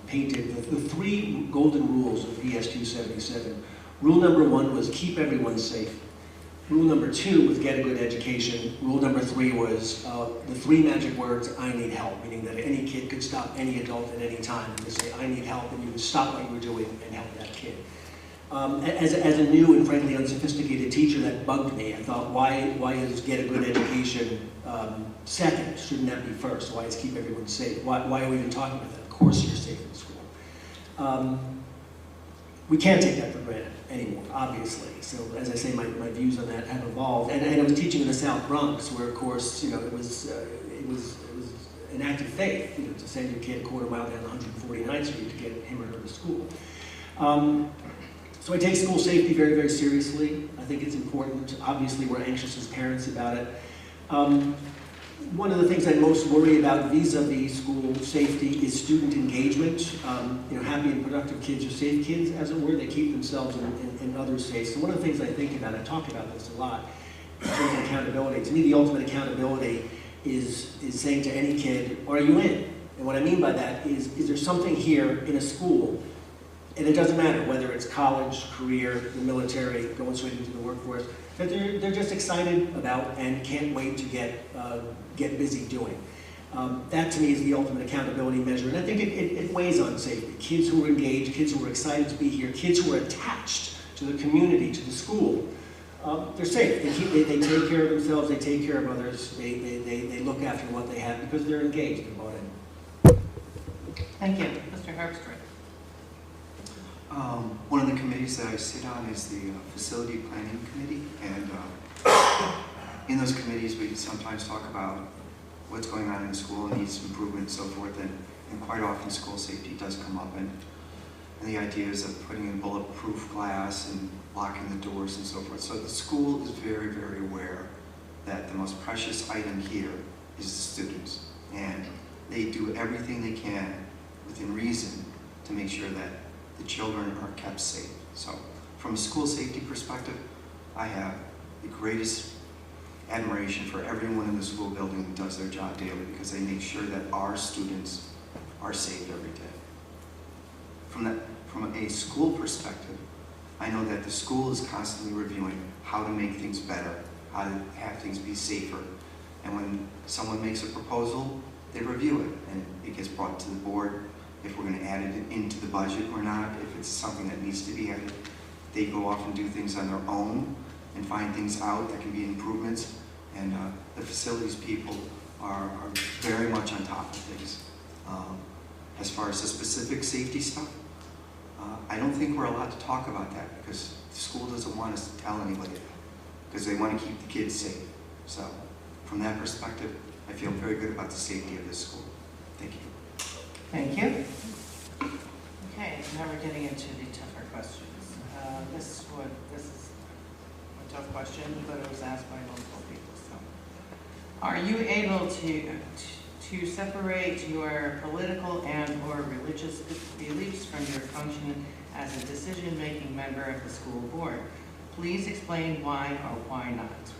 painted the 3 golden rules of PS 277. Rule number 1 was keep everyone safe. Rule number 2 was get a good education. Rule number 3 was the 3 magic words, I need help, meaning that any kid could stop any adult at any time and just say, I need help, and you would stop what you were doing and help that kid. As a new and frankly unsophisticated teacher, that bugged me. I thought, why is get a good education second? Shouldn't that be first? Why is keep everyone safe? Why are we even talking about that? Of course you're safe in school. We can't take that for granted anymore, obviously. So as I say, my views on that have evolved. And I was teaching in the South Bronx, where of course, you know, it was an act of faith, you know, to send your kid a quarter mile down 149th Street to get him or her to school. So I take school safety very, very seriously. I think it's important. Obviously, we're anxious as parents about it. One of the things I most worry about vis-a-vis school safety is student engagement. You know, happy and productive kids are safe kids, as it were. They keep themselves and others safe. So one of the things I think about, I talk about this a lot, in terms of accountability. To me, the ultimate accountability is saying to any kid, are you in? And what I mean by that is there something here in a school, and it doesn't matter whether it's college, career, the military, going straight into the workforce, that they're just excited about and can't wait to get busy doing. That to me is the ultimate accountability measure, and I think it weighs on safety. Kids who are engaged, kids who are excited to be here, kids who are attached to the community, to the school, they're safe. They take care of themselves, they take care of others, they look after what they have because they're engaged and bought in. Thank you. Mr. Herbstreit. One of the committees that I sit on is the Facility Planning Committee, and in those committees we sometimes talk about what's going on in the school, needs improvement and so forth, and quite often school safety does come up, and the ideas of putting in bulletproof glass and locking the doors and so forth. So the school is very, very aware that the most precious item here is the students, and they do everything they can within reason to make sure that the children are kept safe. So from a school safety perspective, I have the greatest admiration for everyone in the school building that does their job daily, because they make sure that our students are safe every day. From a school perspective, I know that the school is constantly reviewing how to make things better, how to have things be safer. And when someone makes a proposal, they review it, and it gets brought to the board. If we're going to add it into the budget or not, if it's something that needs to be added. They go off and do things on their own and find things out that can be improvements. And the facilities people are very much on top of things. As far as the specific safety stuff, I don't think we're allowed to talk about that because the school doesn't want us to tell anybody that, because they want to keep the kids safe. So from that perspective, I feel very good about the safety of this school. Thank you. Thank you. Okay, now we're getting into the tougher questions. This is a tough question, but it was asked by multiple people. So, are you able to separate your political and/or religious beliefs from your function as a decision-making member of the school board? Please explain why or why not.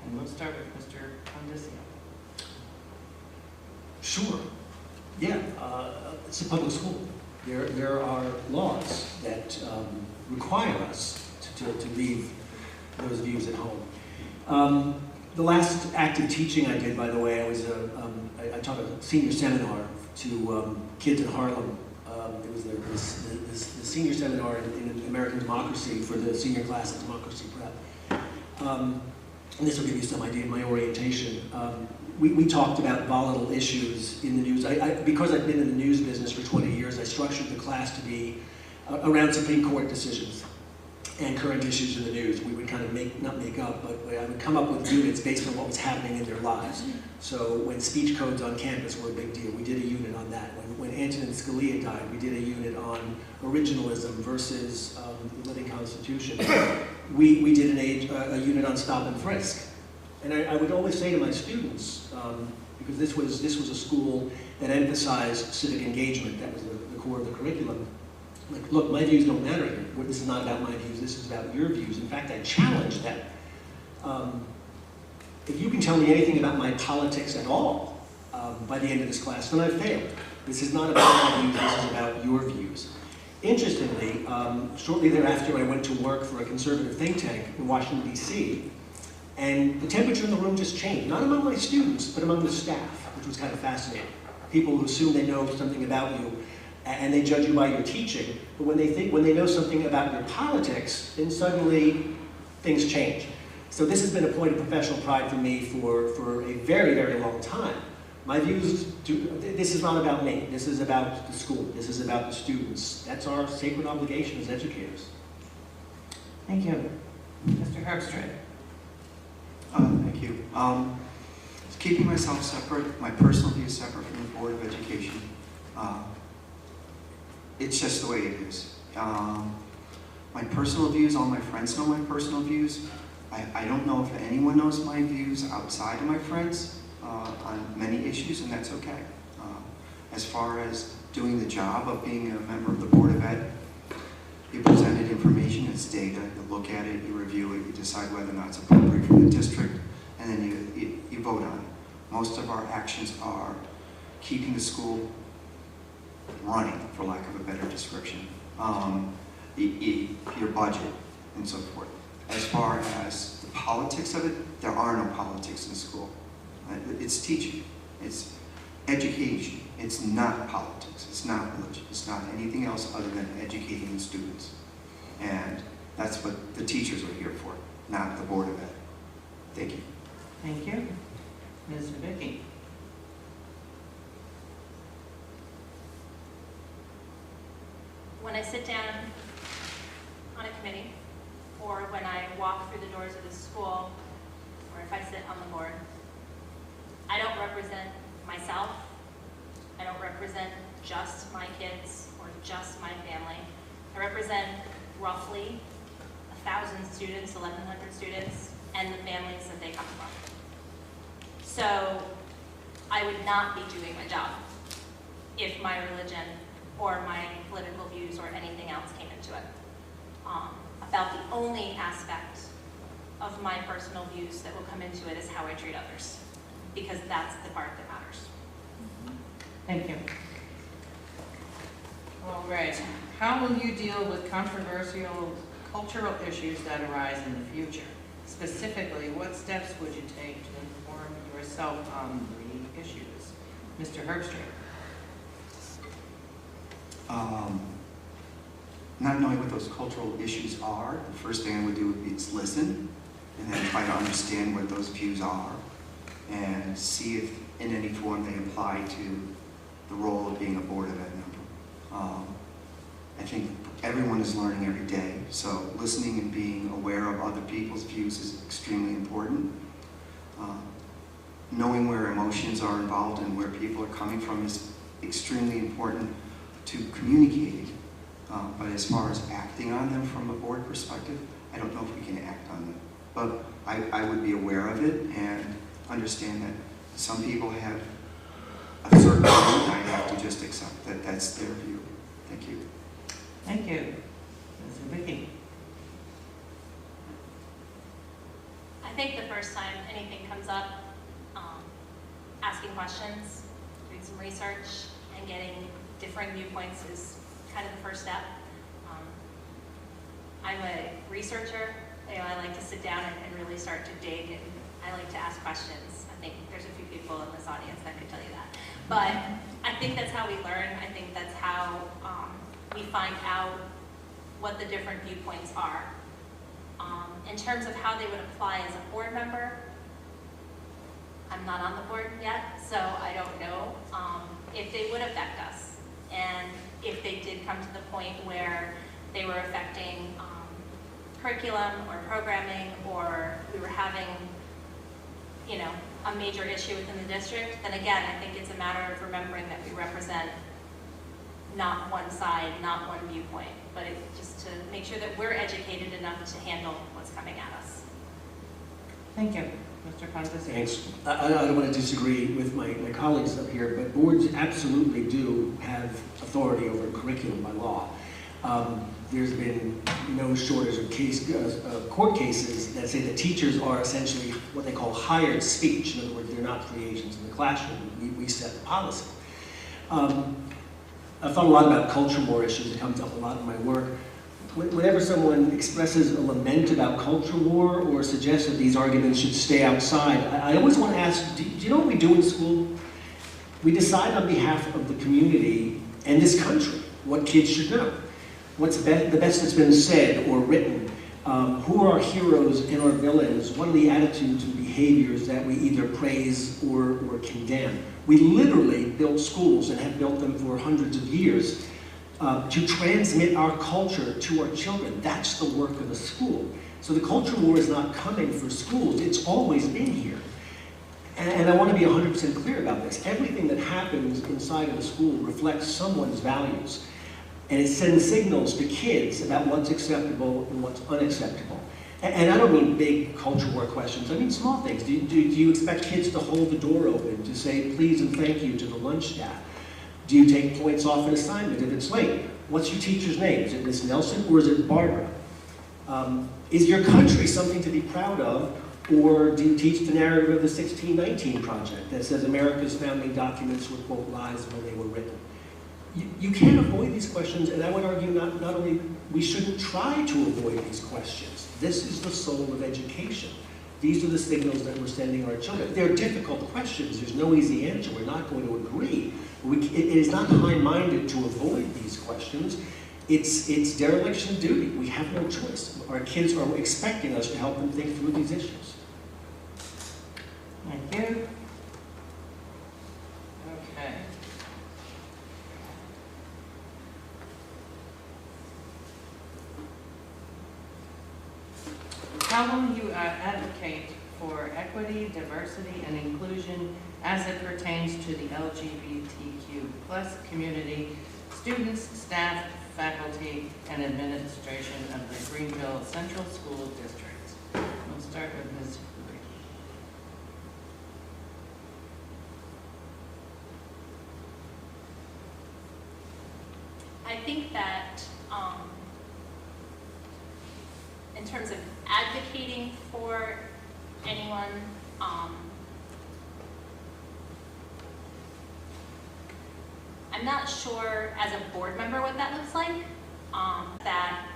And we'll start with Mr. Contingency. Sure. Yeah, it's a public school. There are laws that require us to leave those views at home. The last active teaching I did, by the way, I taught a senior seminar to kids in Harlem. It was the senior seminar in American democracy for the senior class of democracy prep. And this will give you some idea of my orientation. We talked about volatile issues in the news. Because I've been in the news business for 20 years, I structured the class to be around Supreme Court decisions and current issues in the news. We would kind of not make up, but I would come up with units based on what was happening in their lives. So when speech codes on campus were a big deal, we did a unit on that. When Antonin Scalia died, we did a unit on originalism versus the living Constitution. We did a unit on stop and frisk. And I would always say to my students, because this was a school that emphasized civic engagement, that was the core of the curriculum, like, look, my views don't matter here. This is not about my views, this is about your views. In fact, I challenged that. If you can tell me anything about my politics at all by the end of this class, then I've failed. This is not about my views, this is about your views. Interestingly, shortly thereafter I went to work for a conservative think tank in Washington, D.C., And the temperature in the room just changed, not among my students, but among the staff, which was kind of fascinating. People who assume they know something about you, and they judge you by your teaching, but when they know something about your politics, then suddenly things change. So this has been a point of professional pride for me for a very, very long time. My views, this is not about me. This is about the school. This is about the students. That's our sacred obligation as educators. Thank you. Mr. Herbstreit. Thank you. Keeping myself separate, my personal views separate from the Board of Education, it's just the way it is. My personal views, all my friends know my personal views. I don't know if anyone knows my views outside of my friends on many issues, and that's okay. As far as doing the job of being a member of the Board of Ed, you presented information, it's data, you look at it, you review it, you decide whether or not it's appropriate for the district, and then you vote on it. Most of our actions are keeping the school running, for lack of a better description, your budget, and so forth. As far as the politics of it, there are no politics in school. It's teaching, it's education, it's not politics, it's not religion, it's not anything else other than educating the students. And that's what the teachers are here for, not the Board of Ed. Thank you. Thank you. Ms. Vicky. When I sit down on a committee, or when I walk through the doors of the school, or if I sit on the board, I don't represent myself. I don't represent just my kids or just my family. I represent roughly 1,000 students, 1,100 students, and the families that they come from. So I would not be doing my job if my religion or my political views or anything else came into it. About the only aspect of my personal views that will come into it is how I treat others, because that's the part that matters. Thank you. All right. How will you deal with controversial cultural issues that arise in the future? Specifically, what steps would you take to inform yourself on the issues? Mr. Herbstreit. Not knowing what those cultural issues are, the first thing I would do would be to listen and then try to understand what those views are and see if in any form they apply to the role of being a Board of Ed member. I think everyone is learning every day, so listening and being aware of other people's views is extremely important. Knowing where emotions are involved and where people are coming from is extremely important to communicating. But as far as acting on them from a board perspective, I don't know if we can act on them. But I would be aware of it and understand that some people have a certain view, and I have to just accept that that's their view. Thank you. Thank you. Ms. Vicky. I think the first time anything comes up, asking questions, doing some research, and getting differing viewpoints is kind of the first step. I'm a researcher. I like to sit down and really start to dig, and I like to ask questions. I think there's a few people in this audience that could tell you that. But I think that's how we learn. I think that's how we find out what the different viewpoints are. In terms of how they would apply as a board member, I'm not on the board yet, so I don't know if they would affect us. And if they did come to the point where they were affecting curriculum or programming, or we were having, a major issue within the district, then again, I think it's a matter of remembering that we represent not one side, not one viewpoint, but just to make sure that we're educated enough to handle what's coming at us. Thank you. Mr. Contingency. Thanks. I don't want to disagree with my colleagues up here, but boards absolutely do have authority over curriculum by law. There's been no shortage of court cases that say that teachers are essentially what they call hired speech. In other words, they're not free agents in the classroom. We set the policy. I've thought a lot about culture war issues. It comes up a lot in my work. whenever someone expresses a lament about culture war or suggests that these arguments should stay outside, I always want to ask, do you know what we do in school? We decide on behalf of the community and this country what kids should know. What's the best that's been said or written? Who are our heroes and our villains? What are the attitudes and behaviors that we either praise or condemn? We literally built schools and have built them for hundreds of years to transmit our culture to our children. That's the work of a school. So the culture war is not coming for schools. It's always been here. And I want to be 100% clear about this. Everything that happens inside of a school reflects someone's values. And it sends signals to kids about what's acceptable and what's unacceptable. And I don't mean big culture war questions, I mean small things. Do you expect kids to hold the door open, to say please and thank you to the lunch staff? Do you take points off an assignment if it's late? What's your teacher's name? Is it Miss Nelson or is it Barbara? Is your country something to be proud of, or do you teach the narrative of the 1619 Project that says America's founding documents were, quote, lies when they were written? You can't avoid these questions, and I would argue not only we shouldn't try to avoid these questions. This is the soul of education. These are the signals that we're sending our children. They're difficult questions. There's no easy answer. We're not going to agree. It is not high-minded to avoid these questions. It's dereliction of duty. We have no choice. Our kids are expecting us to help them think through these issues. Thank you. Okay. How will you advocate for equity, diversity, and inclusion as it pertains to the LGBTQ+ community, students, staff, faculty, and administration of the Greenville Central School District? We'll start with Ms. Hui. I think that in terms of advocating for anyone, I'm not sure as a board member what that looks like. That,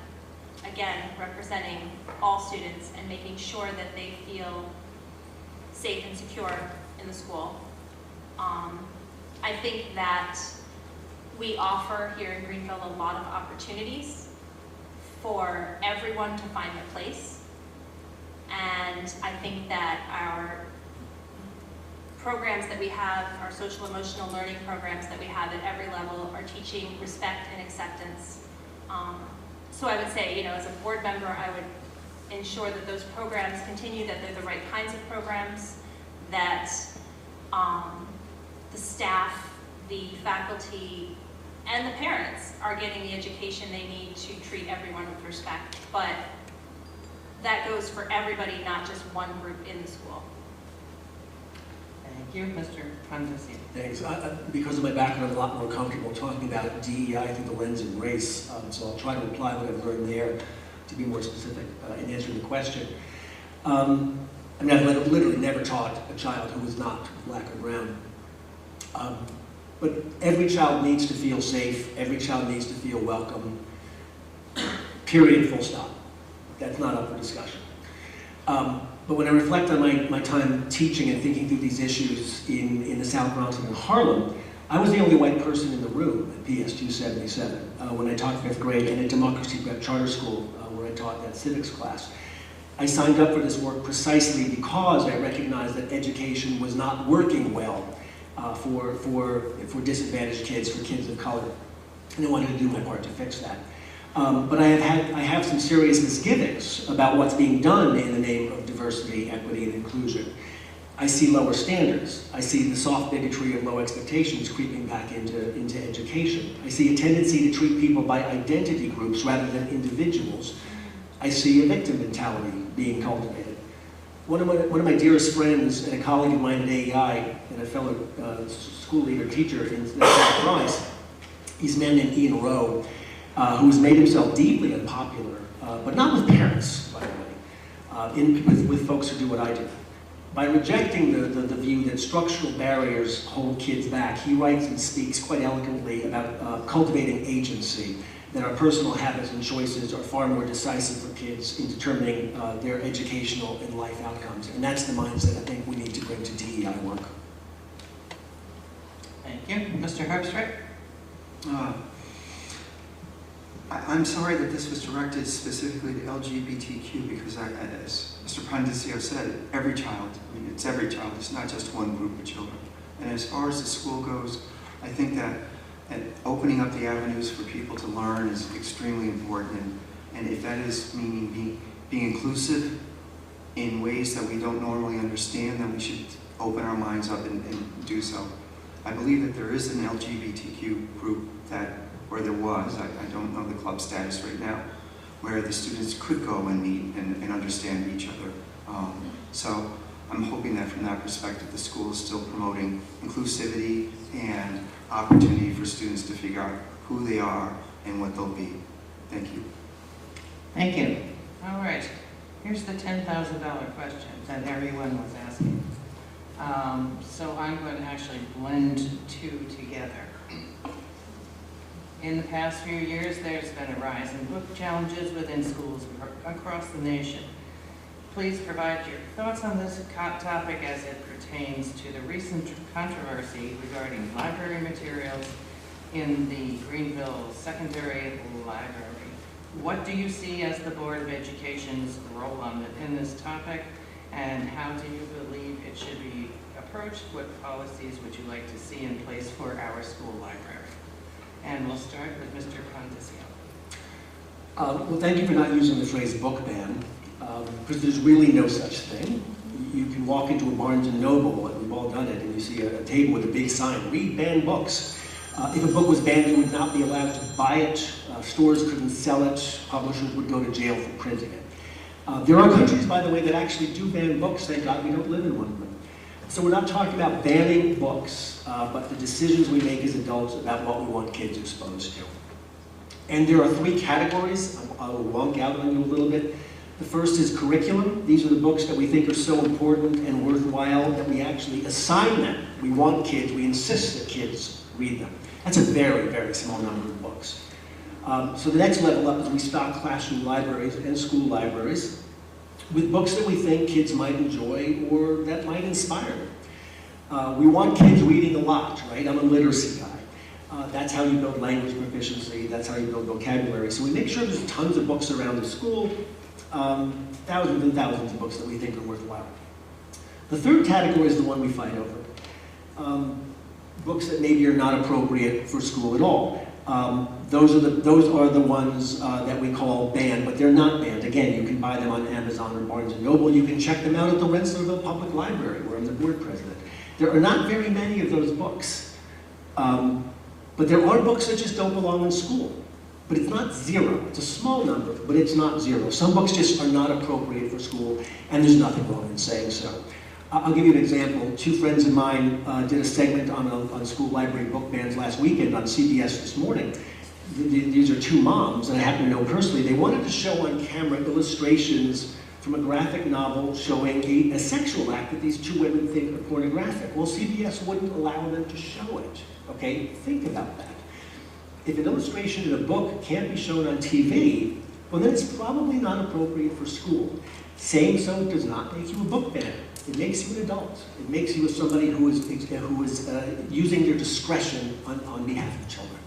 again, representing all students and making sure that they feel safe and secure in the school. I think that we offer here in Greenville a lot of opportunities for everyone to find their place. And I think that our programs that we have, our social emotional learning programs that we have at every level are teaching respect and acceptance. So I would say, as a board member, I would ensure that those programs continue, that they're the right kinds of programs, that the staff, the faculty, and the parents are getting the education they need to treat everyone with respect. But that goes for everybody, not just one group in the school. Thank you. Mr. Contingency. Thanks. Because of my background, I'm a lot more comfortable talking about DEI through the lens of race, so I'll try to apply what I've learned there to be more specific in answering the question. I've literally never taught a child who was not black or brown. But every child needs to feel safe, every child needs to feel welcome, period, full stop. That's not up for discussion. But when I reflect on my time teaching and thinking through these issues in the South Bronx and in Harlem, I was the only white person in the room at PS 277 when I taught 5th grade, and at Democracy Prep Charter School where I taught that civics class. I signed up for this work precisely because I recognized that education was not working well for disadvantaged kids, for kids of color, and I wanted to do my part to fix that. But I have some serious misgivings about what's being done in the name of diversity, equity, and inclusion. I see lower standards. I see the soft bigotry of low expectations creeping back into education. I see a tendency to treat people by identity groups rather than individuals. I see a victim mentality being cultivated. One of my dearest friends and a colleague of mine at AEI and a fellow school leader teacher in St. Bryce, he's a man named Ian Rowe, who has made himself deeply unpopular, but not with parents, by the way, with folks who do what I do. By rejecting the view that structural barriers hold kids back, he writes and speaks quite eloquently about cultivating agency that our personal habits and choices are far more decisive for kids in determining their educational and life outcomes. And that's the mindset I think we need to bring to DEI work. Thank you. Mr. Herbstreit? I'm sorry that this was directed specifically to LGBTQ because, as Mr. Contingency said, every child, I mean, it's every child, it's not just one group of children. And as far as the school goes, I think that opening up the avenues for people to learn is extremely important. And if that is meaning being inclusive in ways that we don't normally understand, then we should open our minds up and do so. I believe that there is an LGBTQ group where there was, I don't know the club status right now, where the students could go and meet and understand each other. So I'm hoping that from that perspective, the school is still promoting inclusivity and opportunity for students to figure out who they are and what they'll be. Thank you. Thank you. All right. Here's the $10,000 question that everyone was asking. So I'm going to actually blend two together. In the past few years, there's been a rise in book challenges within schools across the nation. Please provide your thoughts on this topic as it pertains to the recent controversy regarding library materials in the Greenville Secondary Library. What do you see as the Board of Education's role in this topic, and how do you believe it should be approached? What policies would you like to see in place for our school library? And we'll start with Mr. Contingency. Well, thank you for not using the phrase book ban, because there's really no such thing. You can walk into a Barnes & Noble, and we've all done it, and you see a table with a big sign, read banned books. If a book was banned, you would not be allowed to buy it, stores couldn't sell it, publishers would go to jail for printing it. There are countries, by the way, that actually do ban books. Thank God we don't live in one of them. So we're not talking about banning books, but the decisions we make as adults about what we want kids exposed to. And there are three categories. I will wonk out on you a little bit. The first is curriculum. These are the books that we think are so important and worthwhile that we actually assign them. We want kids, we insist that kids read them. That's a very, very small number of books. So the next level up is we stock classroom libraries and school libraries with books that we think kids might enjoy or that might inspire them. We want kids reading a lot, right? I'm a literacy guy. That's how you build language proficiency, that's how you build vocabulary. So we make sure there's tons of books around the school, thousands and thousands of books that we think are worthwhile. The third category is the one we fight over. Books that maybe are not appropriate for school at all. Those are the ones that we call banned, but they're not banned. Again, you can buy them on Amazon or Barnes & Noble. You can check them out at the Rensselaerville Public Library, where I'm the board president. There are not very many of those books. But there are books that just don't belong in school. But it's not zero. It's a small number, but it's not zero. Some books just are not appropriate for school, and there's nothing wrong in saying so. I'll give you an example. Two friends of mine did a segment on school library book bans last weekend on CBS this morning. These are two moms that I happen to know personally. They wanted to show on camera illustrations from a graphic novel showing a sexual act that these two women think are pornographic. Well, CBS wouldn't allow them to show it. Okay, think about that. If an illustration in a book can't be shown on TV, well, then it's probably not appropriate for school. Saying so does not make you a book banner. It makes you an adult. It makes you somebody who is using their discretion on behalf of children.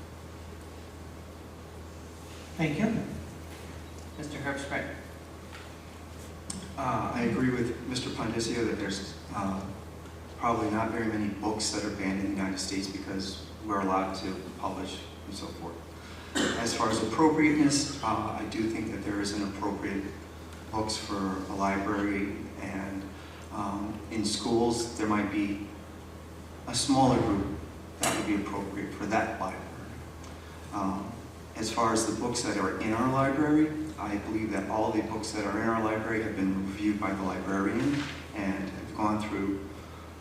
Thank you. Mr. Herbstreit. I agree with Mr. Pondicio that there's probably not very many books that are banned in the United States because we're allowed to publish and so forth. As far as appropriateness, I do think that there is an appropriate books for a library, and in schools there might be a smaller group that would be appropriate for that library. As far as the books that are in our library, I believe that all the books that are in our library have been reviewed by the librarian and have gone through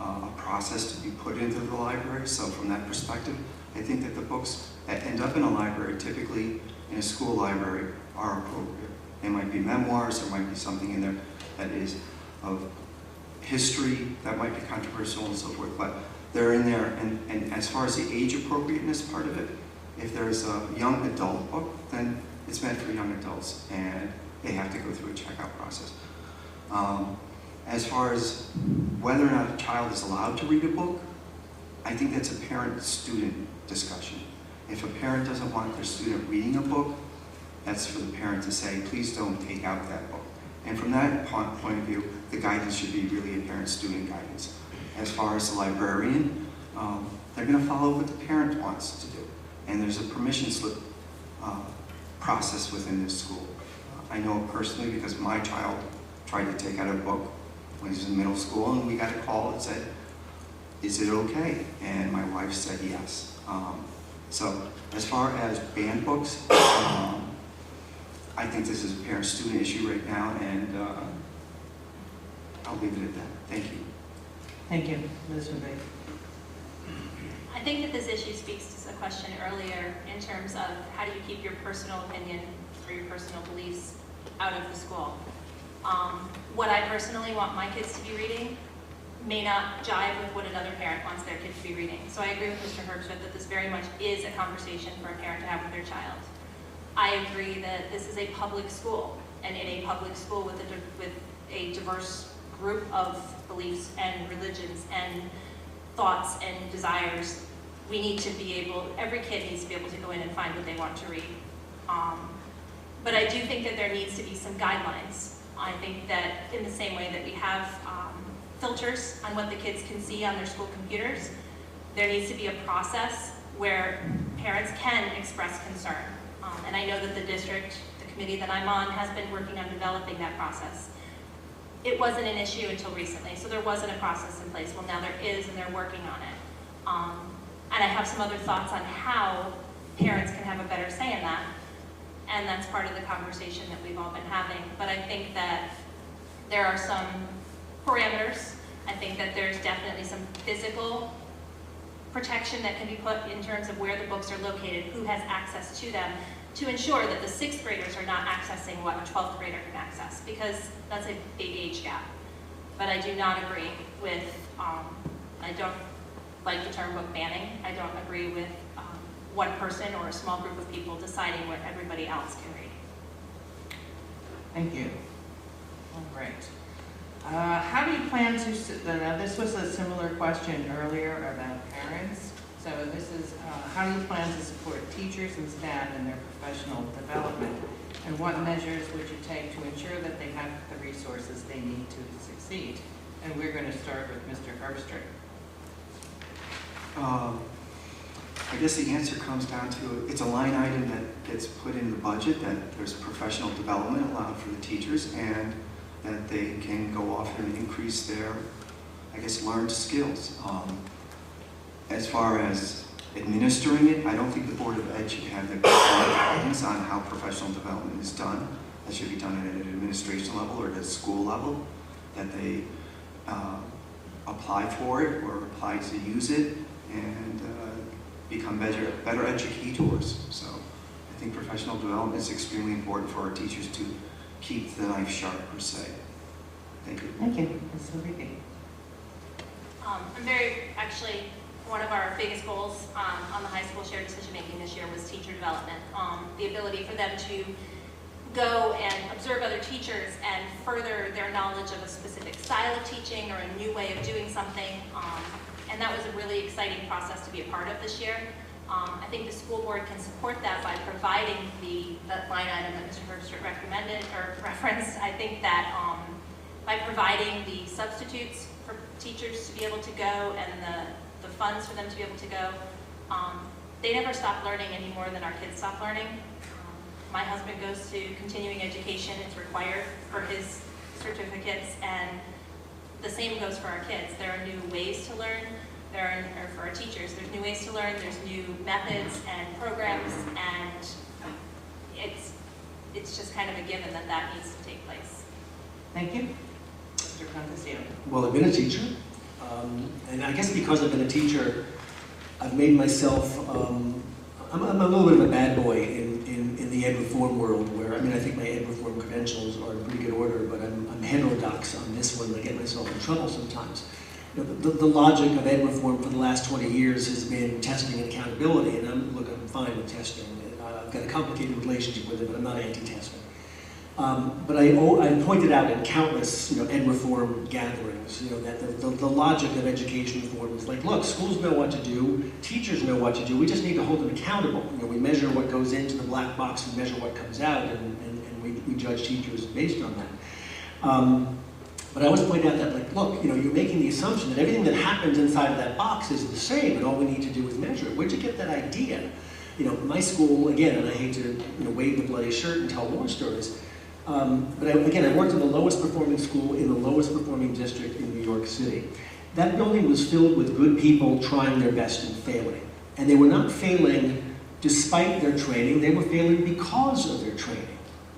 a process to be put into the library. So from that perspective, I think that the books that end up in a library, typically in a school library, are appropriate. They might be memoirs, there might be something in there that is of history, that might be controversial and so forth, but they're in there. And as far as the age appropriateness part of it, If there's a young adult book, then it's meant for young adults, and they have to go through a checkout process. As far as whether or not a child is allowed to read a book, I think that's a parent-student discussion. If a parent doesn't want their student reading a book, that's for the parent to say, please don't take out that book. And from that point of view, the guidance should be really a parent-student guidance. As far as the librarian, they're going to follow what the parent wants to do. And there's a permission slip process within this school. I know personally because my child tried to take out a book when he was in middle school, and we got a call that said, is it okay? And my wife said yes. So as far as banned books, I think this is a parent-student issue right now, and I'll leave it at that. Thank you. Thank you. Ms. McVeigh. I think that this issue speaks to the question earlier in terms of how do you keep your personal opinion or your personal beliefs out of the school. What I personally want my kids to be reading may not jive with what another parent wants their kid to be reading. So I agree with Mr. Herbstreit that this very much is a conversation for a parent to have with their child. I agree that this is a public school, and in a public school with a diverse group of beliefs and religions and thoughts and desires, we need to be able, every kid needs to be able to go in and find what they want to read. But I do think that there needs to be some guidelines. I think that in the same way that we have filters on what the kids can see on their school computers, there needs to be a process where parents can express concern. And I know that the district, the committee that I'm on, has been working on developing that process. It wasn't an issue until recently, so there wasn't a process in place. Well, now there is, and they're working on it. And I have some other thoughts on how parents can have a better say in that. And that's part of the conversation that we've all been having. But I think that there are some parameters. I think that there's definitely some physical protection that can be put in terms of where the books are located, who has access to them, to ensure that the 6th graders are not accessing what a 12th grader can access, because that's a big age gap. But I do not agree with, I don't like the term book banning. I don't agree with one person or a small group of people deciding what everybody else can read. Thank you. All right. How do you plan to, now this was a similar question earlier about parents. So this is, how do you plan to support teachers and staff in their professional development? And what measures would you take to ensure that they have the resources they need to succeed? And we're going to start with Mr. Herbstreit. I guess the answer comes down to, it's a line item that gets put in the budget, that there's professional development allowed for the teachers, and that they can go off and increase their, I guess, learned skills. As far as administering it, I don't think the Board of Ed should have the guidance on how professional development is done. That should be done at an administration level or at a school level, that they apply for it or apply to use it and become better educators. So I think professional development is extremely important for our teachers to keep the knife sharp, per se. Thank you. Thank you. Ms. Levy. I'm actually, one of our biggest goals on the high school shared decision-making this year was teacher development. The ability for them to go and observe other teachers and further their knowledge of a specific style of teaching or a new way of doing something. And that was a really exciting process to be a part of this year. I think the school board can support that by providing that line item that Mr. Herbstreit recommended or referenced. I think that by providing the substitutes for teachers to be able to go and the funds for them to be able to go, they never stop learning any more than our kids stop learning. My husband goes to continuing education. It's required for his certificates, and the same goes for our kids. There are new ways to learn. Or for our teachers, there's new ways to learn, there's new methods and programs, and it's just kind of a given that needs to take place. Thank you. Mr. Contingency. Well, I've been a teacher, and I guess because I've been a teacher, I've made myself, I'm a little bit of a bad boy in the ed reform world, where, I mean, I think my ed reform credentials are in pretty good order, but I'm heterodox on this one, and I get myself in trouble sometimes. The logic of ed reform for the last 20 years has been testing and accountability, and I'm fine with testing. I've got a complicated relationship with it, but I'm not anti-testing. But I pointed out in countless, ed reform gatherings, that the logic of education reform is like, look, schools know what to do, teachers know what to do, we just need to hold them accountable. We measure what goes into the black box and measure what comes out, and we judge teachers based on that. But I always point out that, like, look, you're making the assumption that everything that happens inside of that box is the same, and all we need to do is measure it. Where'd you get that idea? My school, again, and I hate to wave the bloody shirt and tell war stories, but I worked in the lowest performing school in the lowest performing district in New York City. That building was filled with good people trying their best and failing. And they were not failing despite their training, they were failing because of their training.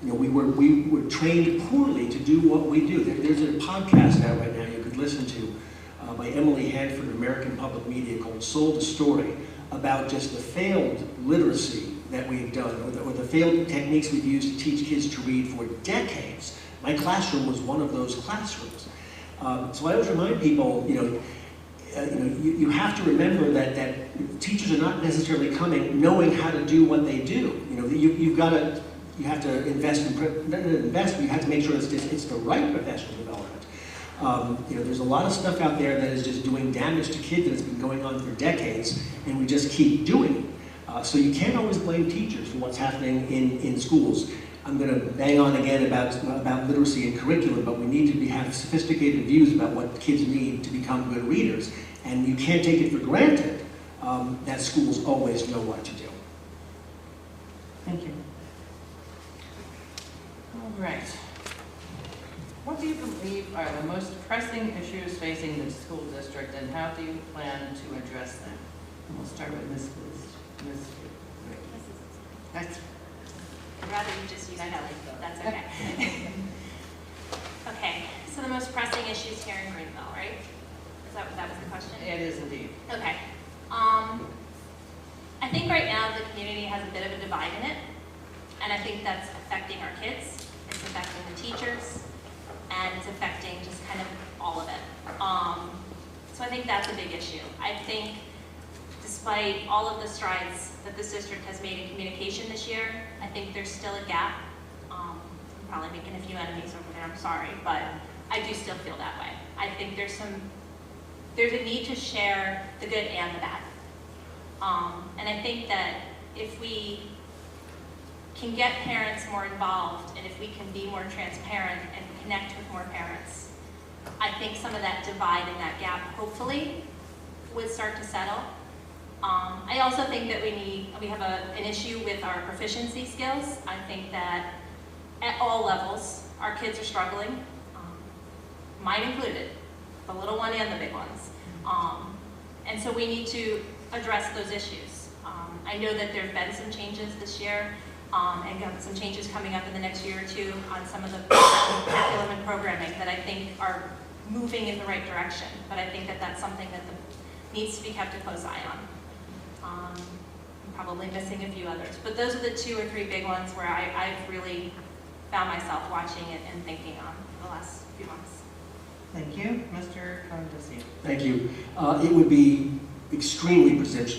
We were trained poorly to do what we do. There's a podcast out right now you could listen to by Emily Hanford of American Public Media called Sold a Story about just the failed literacy that we've done, or the failed techniques we've used to teach kids to read for decades. My classroom was one of those classrooms. So I always remind people, you have to remember that teachers are not necessarily coming knowing how to do what they do. You have to invest but you have to make sure it's the right professional development. There's a lot of stuff out there that is just doing damage to kids that has been going on for decades, and we just keep doing it. So you can't always blame teachers for what's happening in schools. I'm going to bang on again about literacy and curriculum, but we need to have sophisticated views about what kids need to become good readers, and you can't take it for granted that schools always know what to do. Thank you. All right. What do you believe are the most pressing issues facing the school district, and how do you plan to address them? And we'll start with Ms. That's I'd rather you just use Kelly, that's okay. Okay, so the most pressing issues here in Greenville, right? That was the question? It is indeed. Okay. I think right now the community has a bit of a divide in it, and I think that's affecting our kids, it's affecting the teachers, and it's affecting just kind of all of it. So I think that's a big issue. I think despite all of the strides that this district has made in communication this year, I think there's still a gap. I'm probably making a few enemies over there, I'm sorry, but I do still feel that way. I think there's a need to share the good and the bad. And I think that if we can get parents more involved, and if we can be more transparent and connect with more parents, I think some of that divide and that gap, hopefully, would start to settle. I also think that we have an issue with our proficiency skills. I think that at all levels, our kids are struggling, mine included, the little one and the big ones. And so we need to address those issues. I know that there have been some changes this year, and got some changes coming up in the next year or two on some of the curriculum and programming that I think are moving in the right direction. But I think that that's something that needs to be kept a close eye on. I'm probably missing a few others, but those are the 2 or 3 big ones where I've really found myself watching it and thinking on the last few months. Thank you. Mr. Contingency. Thank you. It would be extremely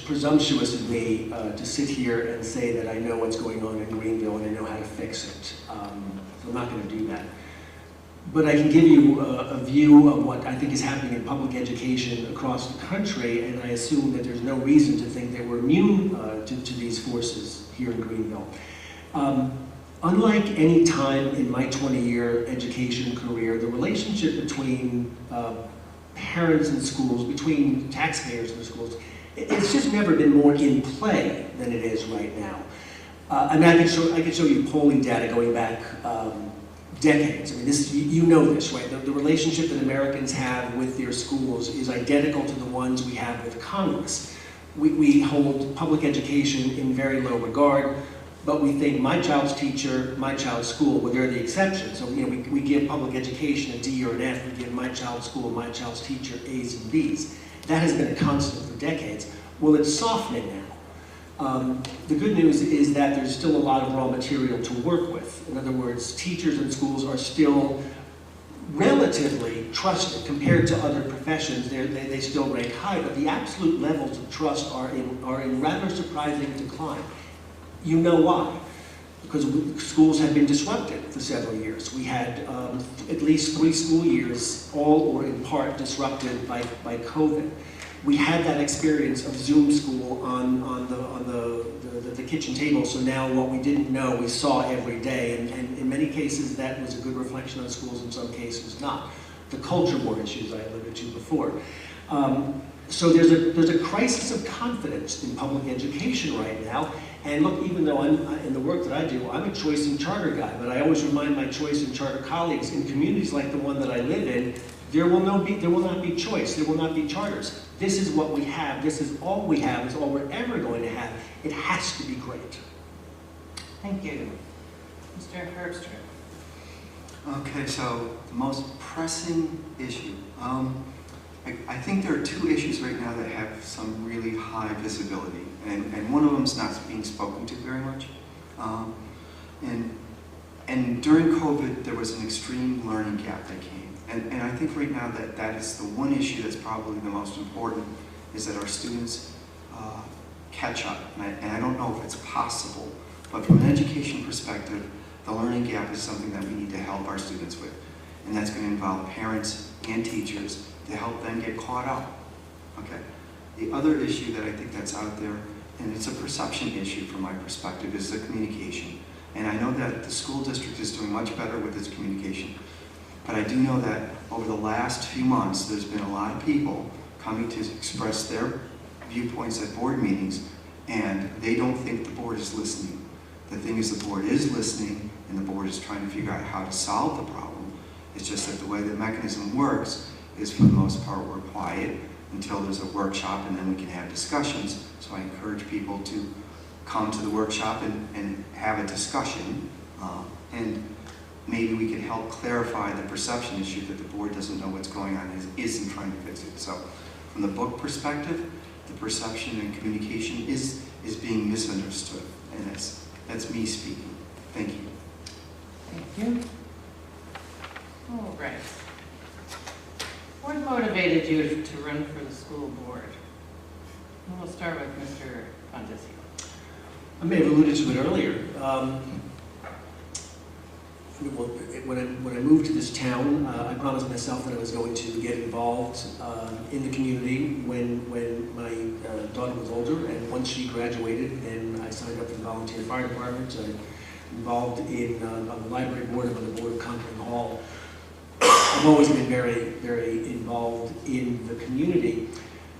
presumptuous of me to sit here and say that I know what's going on in Greenville and I know how to fix it. So I'm not going to do that. But I can give you a view of what I think is happening in public education across the country, and I assume that there's no reason to think that we're immune to these forces here in Greenville. Unlike any time in my 20-year education career, the relationship between parents and schools, between taxpayers and schools, it's just never been more in play than it is right now. I mean, I could show you polling data going back decades. I mean, you know this, right? The relationship that Americans have with their schools is identical to the ones we have with Congress. We hold public education in very low regard, but we think my child's teacher, my child's school, well, they're the exception. So, we give public education a D or an F, we give my child's school, my child's teacher A's and B's. That has been a constant for decades. Well, it's softening now. The good news is that there's still a lot of raw material to work with. In other words, teachers and schools are still relatively trusted compared to other professions. They still rank high, but the absolute levels of trust are in rather surprising decline. You know why? Because schools have been disrupted for several years. We had at least 3 school years, all or in part disrupted by COVID. We had that experience of Zoom school on the kitchen table, so now what we didn't know, we saw every day, and in many cases that was a good reflection on schools, in some cases not. The culture war issues I alluded to before. So there's a crisis of confidence in public education right now. And look, even though I'm in the work that I do, I'm a choice and charter guy, but I always remind my choice and charter colleagues, in communities like the one that I live in, there will not be choice, there will not be charters. This is what we have, this is all we have, it's all we're ever going to have. It has to be great. Thank you. Mr. Herbstreit. Okay, so the most pressing issue. I think there are 2 issues right now that have some really high visibility, and one of them is not being spoken to very much. And during COVID, there was an extreme learning gap that came. And I think right now that is the one issue that's probably the most important, is that our students catch up. And I don't know if it's possible, but from an education perspective, the learning gap is something that we need to help our students with. And that's going to involve parents and teachers to help them get caught up. Okay. The other issue that I think that's out there, and it's a perception issue from my perspective, is the communication. And I know that the school district is doing much better with its communication. But I do know that over the last few months, there's been a lot of people coming to express their viewpoints at board meetings, and they don't think the board is listening. The thing is, the board is listening, and the board is trying to figure out how to solve the problem. It's just that the way the mechanism works is, for the most part, we're quiet until there's a workshop, and then we can have discussions. So I encourage people to come to the workshop and have a discussion, and maybe we can help clarify the perception issue that the board doesn't know what's going on and isn't trying to fix it. So from the book perspective, the perception and communication is being misunderstood, and that's me speaking. Thank you. Thank you. All right. What motivated you to run for the school board? And we'll start with Mr. Contingency. I may have alluded to it earlier. When I moved to this town, I promised myself that I was going to get involved in the community when my daughter was older, and once she graduated, and I signed up for the volunteer fire department. I'm involved on the library board, I'm on the board of Conklin Hall. I've always been very, very involved in the community.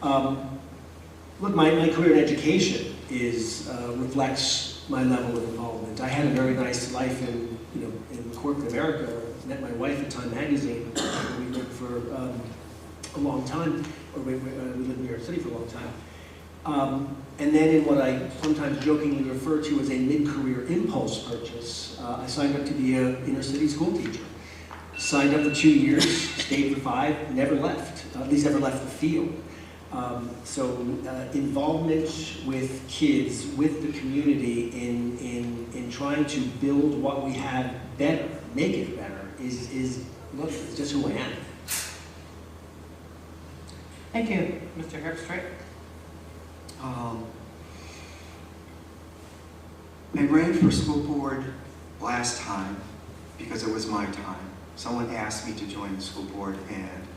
Look, my career in education reflects my level of involvement. I had a very nice life in corporate America. Met my wife at Time Magazine. We lived for a long time, or we lived in New York City for a long time. And then in what I sometimes jokingly refer to as a mid-career impulse purchase, I signed up to be an inner-city school teacher. Signed up for 2 years, stayed for 5, never left, at least never left the field. So involvement with kids, with the community in trying to build what we have better, make it better, look, it's just who I am. Thank you, Mr. Herbstreit. I ran for school board last time because it was my time. Someone asked me to join the school board, and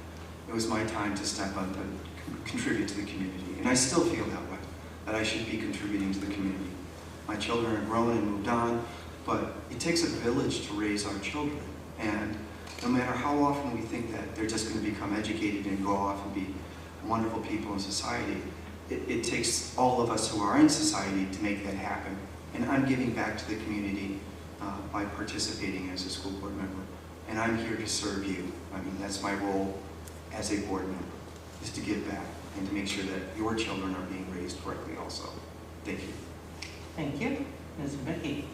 it was my time to step up and contribute to the community. And I still feel that way, that I should be contributing to the community. My children are grown and moved on, but it takes a village to raise our children. And no matter how often we think that they're just going to become educated and go off and be wonderful people in society, it takes all of us who are in society to make that happen. And I'm giving back to the community by participating as a school board member. And I'm here to serve you. I mean, that's my role as a board member, is to give back and to make sure that your children are being raised correctly also. Thank you. Thank you. Ms. Vicky.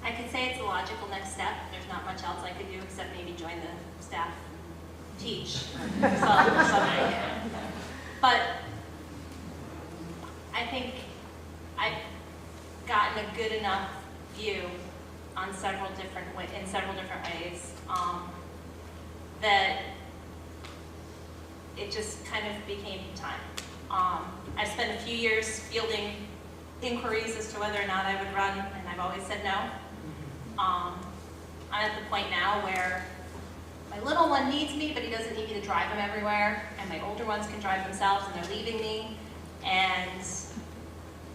I could say it's a logical next step. There's not much else I could do except maybe join the staff, teach something. But I think I've gotten a good enough view on on in several different ways, that it just kind of became time. I spent a few years fielding inquiries as to whether or not I would run, and I've always said no. I'm at the point now where my little one needs me, but he doesn't need me to drive him everywhere, and my older ones can drive themselves, and they're leaving me, and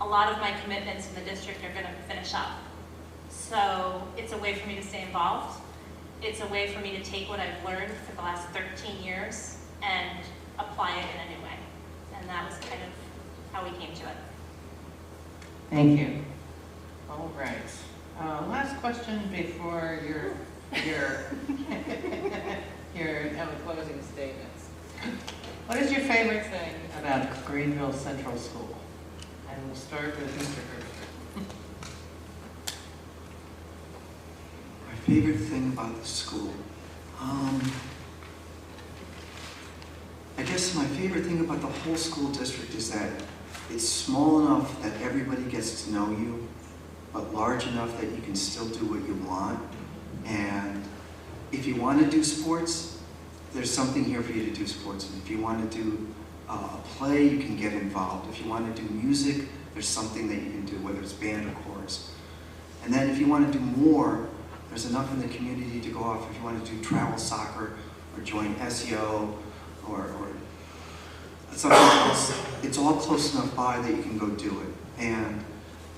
a lot of my commitments in the district are going to finish up. So it's a way for me to stay involved. It's a way for me to take what I've learned for the last 13 years and apply it in a new way. And that was kind of how we came to it. Thank you. All right. Last question before your closing statements. What is your favorite thing about Greenville Central School? And we'll start with Mr. Herbster. My favorite thing about the school? I guess my favorite thing about the whole school district is that it's small enough that everybody gets to know you, but large enough that you can still do what you want. And if you want to do sports, there's something here for you to do sports. And if you want to do a play, you can get involved. If you want to do music, there's something that you can do, whether it's band or chorus. And then if you want to do more, there's enough in the community to go off. If you want to do travel soccer or join SEO or something else, it's all close enough by that you can go do it. And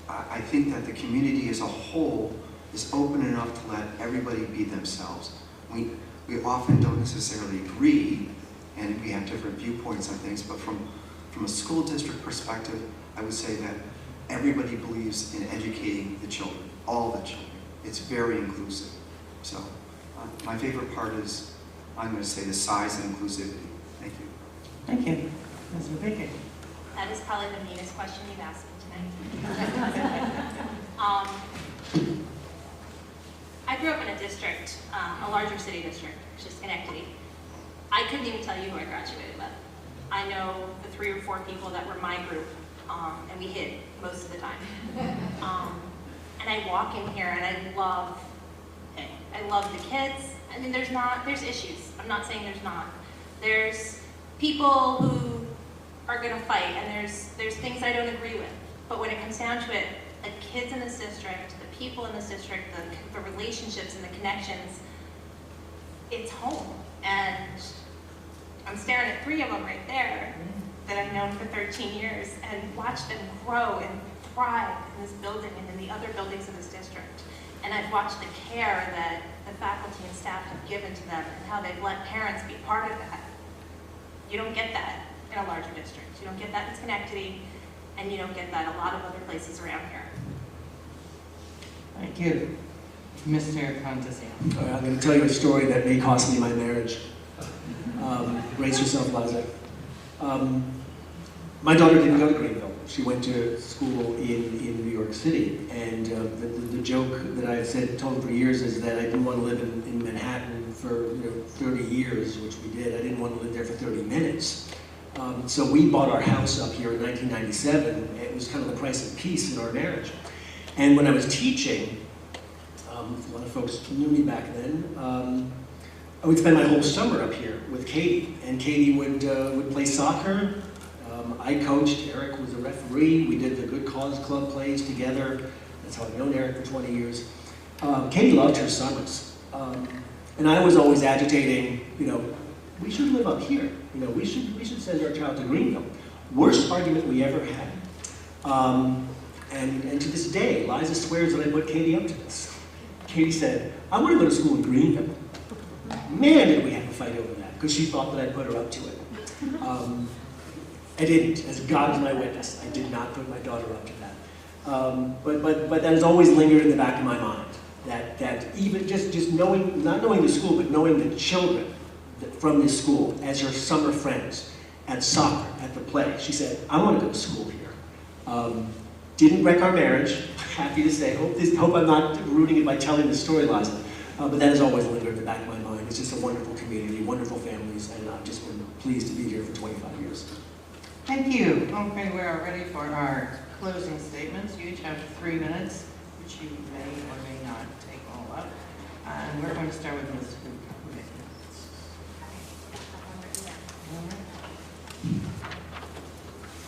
I think that the community as a whole is open enough to let everybody be themselves. We often don't necessarily agree, and we have different viewpoints on things, but from a school district perspective, I would say that everybody believes in educating the children, all the children. It's very inclusive. So my favorite part is, I'm going to say, the size and inclusivity. Thank you. Thank you. Ms. Vicky. That is probably the meanest question you've asked me tonight. I grew up in a district, a larger city district, which is Schenectady. I couldn't even tell you who I graduated with. I know the 3 or 4 people that were my group, and we hid most of the time. And I walk in here and I love it. I love the kids. I mean, there's issues. I'm not saying there's not. There's people who are gonna fight, and there's things I don't agree with. But when it comes down to it, the kids in this district, the people in this district, the relationships and the connections, it's home. And I'm staring at 3 of them right there that I've known for 13 years and watched them grow and thrive in this building and in the other buildings of this district. And I've watched the care that the faculty and staff have given to them and how they've let parents be part of that. You don't get that in a larger district. You don't get that in Schenectady, and you don't get that a lot of other places around here. Thank you. Mr. Contingency. I'm going to tell you a story that may cost me my marriage. Brace yourself, Liza. My daughter didn't go to Greenville. She went to school in New York City. And the joke that I've told for years is that I didn't want to live in Manhattan for 30 years, which we did. I didn't want to live there for 30 minutes. So we bought our house up here in 1997. It was kind of the price of peace in our marriage. And when I was teaching, a lot of folks knew me back then, I would spend my whole summer up here with Katie. And Katie would play soccer. I coached. Eric was a referee. We did the Good Cause Club plays together. That's how I've known Eric for 20 years. Katie loved her summers. And I was always agitating, we should live up here. We should send our child to Greenville. Worst argument we ever had. And to this day, Liza swears that I put Katie up to this. Katie said, I want to go to school in Greenville. Man, did we have a fight over that, because she thought that I put her up to it. I didn't. As God is my witness, I did not put my daughter up to that. But that has always lingered in the back of my mind. That even just knowing, not knowing the school, but knowing the children from this school as her summer friends at soccer, at the play. She said, I want to go to school here. Didn't wreck our marriage, happy to say. Hope I'm not ruining it by telling the story, Liza. But that has always lingered in the back of my mind. It's just a wonderful community, wonderful families, and I've just been pleased to be here for 25 years. Thank you. Okay, we're ready for our closing statements. You each have 3 minutes, which you may or may not take up. And we're going to start with Ms. Hooper.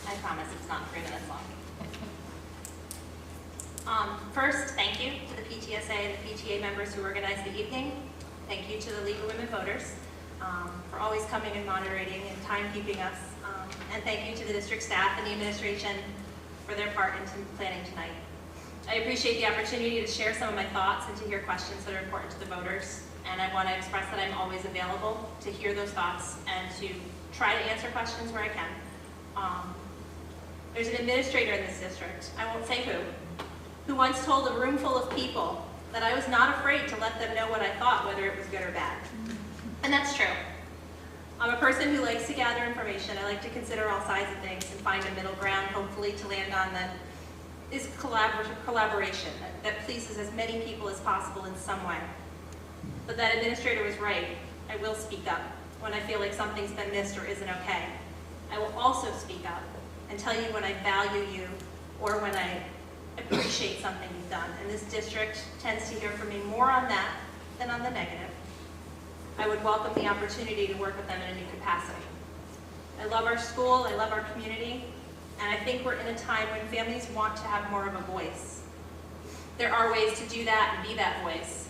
I promise it's not 3 minutes long. First, thank you to the PTSA and the PTA members who organized the evening. Thank you to the League of Women Voters for always coming and moderating and timekeeping us. And thank you to the district staff and the administration for their part in planning tonight. I appreciate the opportunity to share some of my thoughts and to hear questions that are important to the voters. And I want to express that I'm always available to hear those thoughts and to try to answer questions where I can. There's an administrator in this district, I won't say who once told a room full of people that I was not afraid to let them know what I thought, whether it was good or bad. And that's true. I'm a person who likes to gather information. I like to consider all sides of things and find a middle ground, hopefully to land on that is collaboration, that pleases as many people as possible in some way. But that administrator was right. I will speak up when I feel like something's been missed or isn't okay. I will also speak up and tell you when I value you or when I appreciate something you've done. And this district tends to hear from me more on that than on the negative. I would welcome the opportunity to work with them in a new capacity. I love our school, I love our community, and I think we're in a time when families want to have more of a voice. There are ways to do that and be that voice.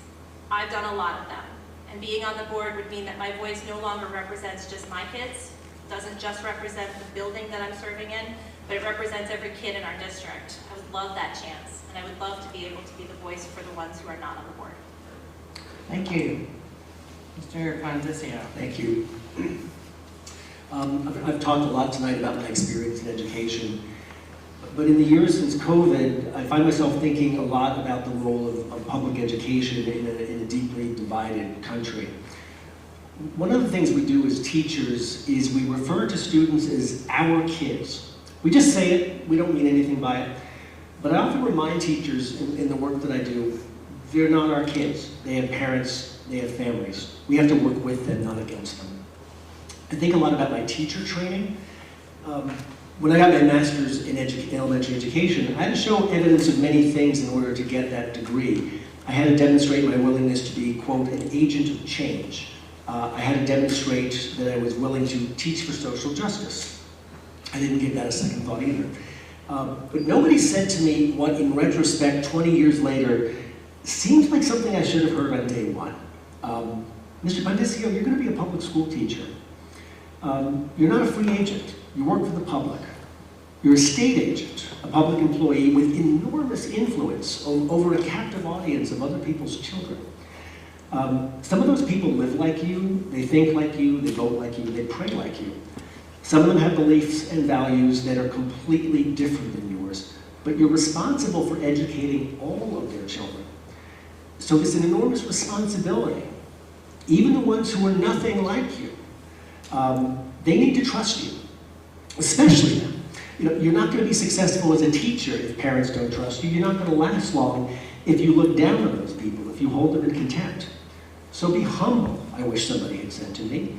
I've done a lot of them, and being on the board would mean that my voice no longer represents just my kids, doesn't just represent the building that I'm serving in, but it represents every kid in our district. I would love that chance, and I would love to be able to be the voice for the ones who are not on the board. Thank you. Mr. Contingency. Thank you. I've talked a lot tonight about my experience in education, but in the years since COVID, I find myself thinking a lot about the role of public education in a deeply divided country. One of the things we do as teachers is we refer to students as our kids. We just say it, we don't mean anything by it, but I often remind teachers in the work that I do, they're not our kids. They have parents, they have families. We have to work with them, not against them. I think a lot about my teacher training. When I got my master's in elementary education, I had to show evidence of many things in order to get that degree. I had to demonstrate my willingness to be, quote, an agent of change. I had to demonstrate that I was willing to teach for social justice. I didn't give that a second thought either. But nobody said to me what, in retrospect, 20 years later, seems like something I should have heard on day one. Mr. Pandisio, you're going to be a public school teacher. You're not a free agent. You work for the public. You're a state agent, a public employee with enormous influence over a captive audience of other people's children. Some of those people live like you, they think like you, they vote like you, they pray like you. Some of them have beliefs and values that are completely different than yours, but you're responsible for educating all of their children. So it's an enormous responsibility. Even the ones who are nothing like you, they need to trust you, especially them. You know, you're not going to be successful as a teacher if parents don't trust you. You're not going to last long if you look down on those people, if you hold them in contempt. So be humble, I wish somebody had said to me.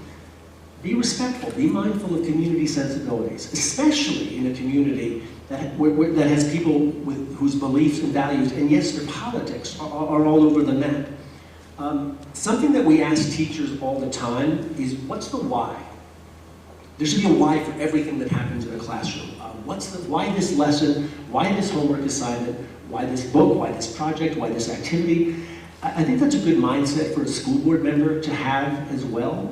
Be respectful, be mindful of community sensibilities, especially in a community that has people whose beliefs and values, and yes, their politics, are all over the map. Something that we ask teachers all the time is, what's the why? There should be a why for everything that happens in a classroom. Why this lesson? Why this homework assignment? Why this book? Why this project? Why this activity? I think that's a good mindset for a school board member to have as well.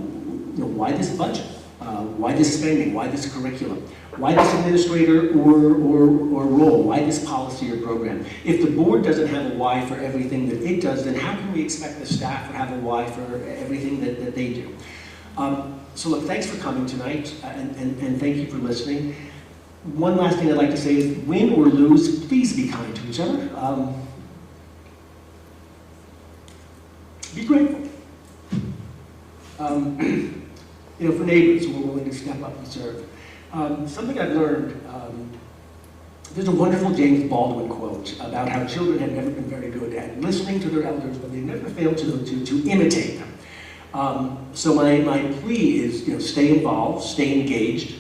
You know, why this budget? Why this spending? Why this curriculum? Why this administrator or role? Why this policy or program? If the board doesn't have a why for everything that it does, then how can we expect the staff to have a why for everything that they do? So look, thanks for coming tonight, and thank you for listening. One last thing I'd like to say is, win or lose, please be kind to each other. Be grateful. You know, for neighbors who are willing to step up and serve. Something I've learned, there's a wonderful James Baldwin quote about how children have never been very good at listening to their elders, but they never fail to imitate them. So my plea is, you know, stay involved, stay engaged,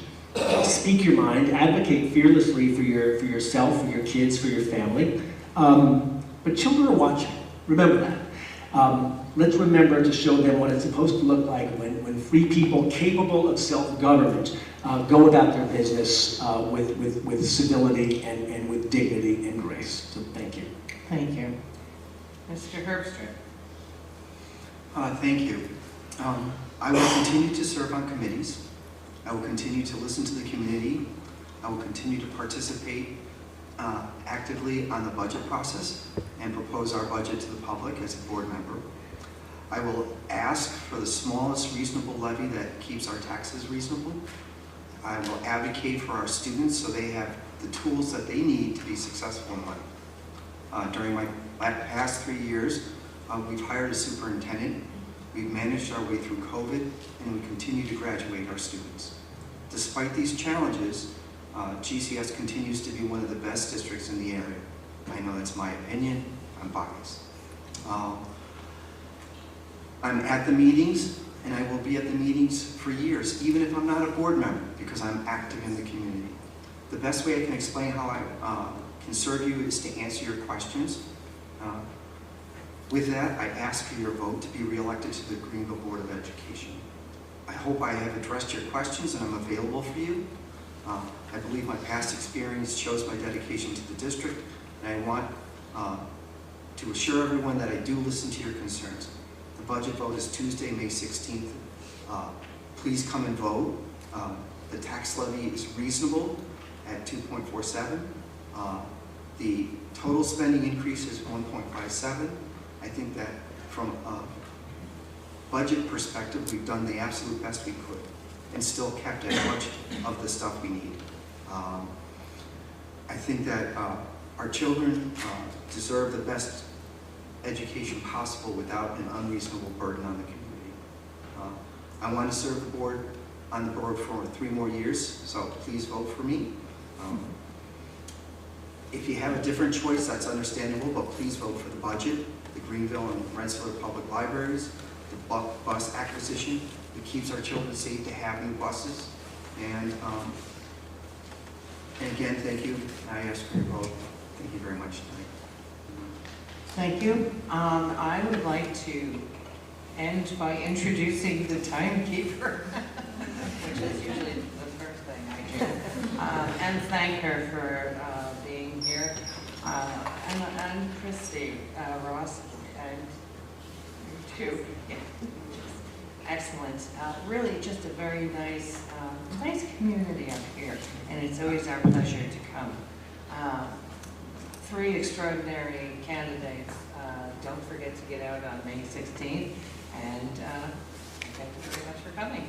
speak your mind, advocate fearlessly for yourself, for your kids, for your family. But children are watching. Remember that. Let's remember to show them what it's supposed to look like when free people capable of self-government go about their business with civility and with dignity and grace. So thank you. Thank you. Mr. Herbstreit. Thank you. I will continue to serve on committees. I will continue to listen to the community. I will continue to participate actively on the budget process and propose our budget to the public as a board member. I will ask for the smallest reasonable levy that keeps our taxes reasonable. I will advocate for our students so they have the tools that they need to be successful in life. During my past 3 years, we've hired a superintendent, we've managed our way through COVID, and we continue to graduate our students. Despite these challenges, GCS continues to be one of the best districts in the area. I know that's my opinion, I'm biased. I'm at the meetings, and I will be at the meetings for years, even if I'm not a board member, because I'm active in the community. The best way I can explain how I can serve you is to answer your questions. With that, I ask for your vote to be reelected to the Greenville Board of Education. I hope I have addressed your questions and I'm available for you. I believe my past experience shows my dedication to the district, and I want to assure everyone that I do listen to your concerns. The budget vote is Tuesday, May 16th. Please come and vote. The tax levy is reasonable at 2.47. The total spending increase is 1.57. I think that from a budget perspective, we've done the absolute best we could and still kept as much of the stuff we need. I think that our children deserve the best education possible without an unreasonable burden on the community. I want to serve the board on the board for 3 more years, so please vote for me. If you have a different choice, that's understandable, but please vote for the budget, the Greenville and Rensselaer Public Libraries, the bus acquisition. It keeps our children safe to have new buses. And again, thank you. I ask for your vote. Thank you very much tonight. Thank you. I would like to end by introducing the timekeeper, which is usually the first thing I do, and thank her for being here. And Christy Ross, and you too. Yeah. Excellent. Really just a very nice community up here, and it's always our pleasure to come. 3 extraordinary candidates. Don't forget to get out on May 16th, and thank you very much for coming.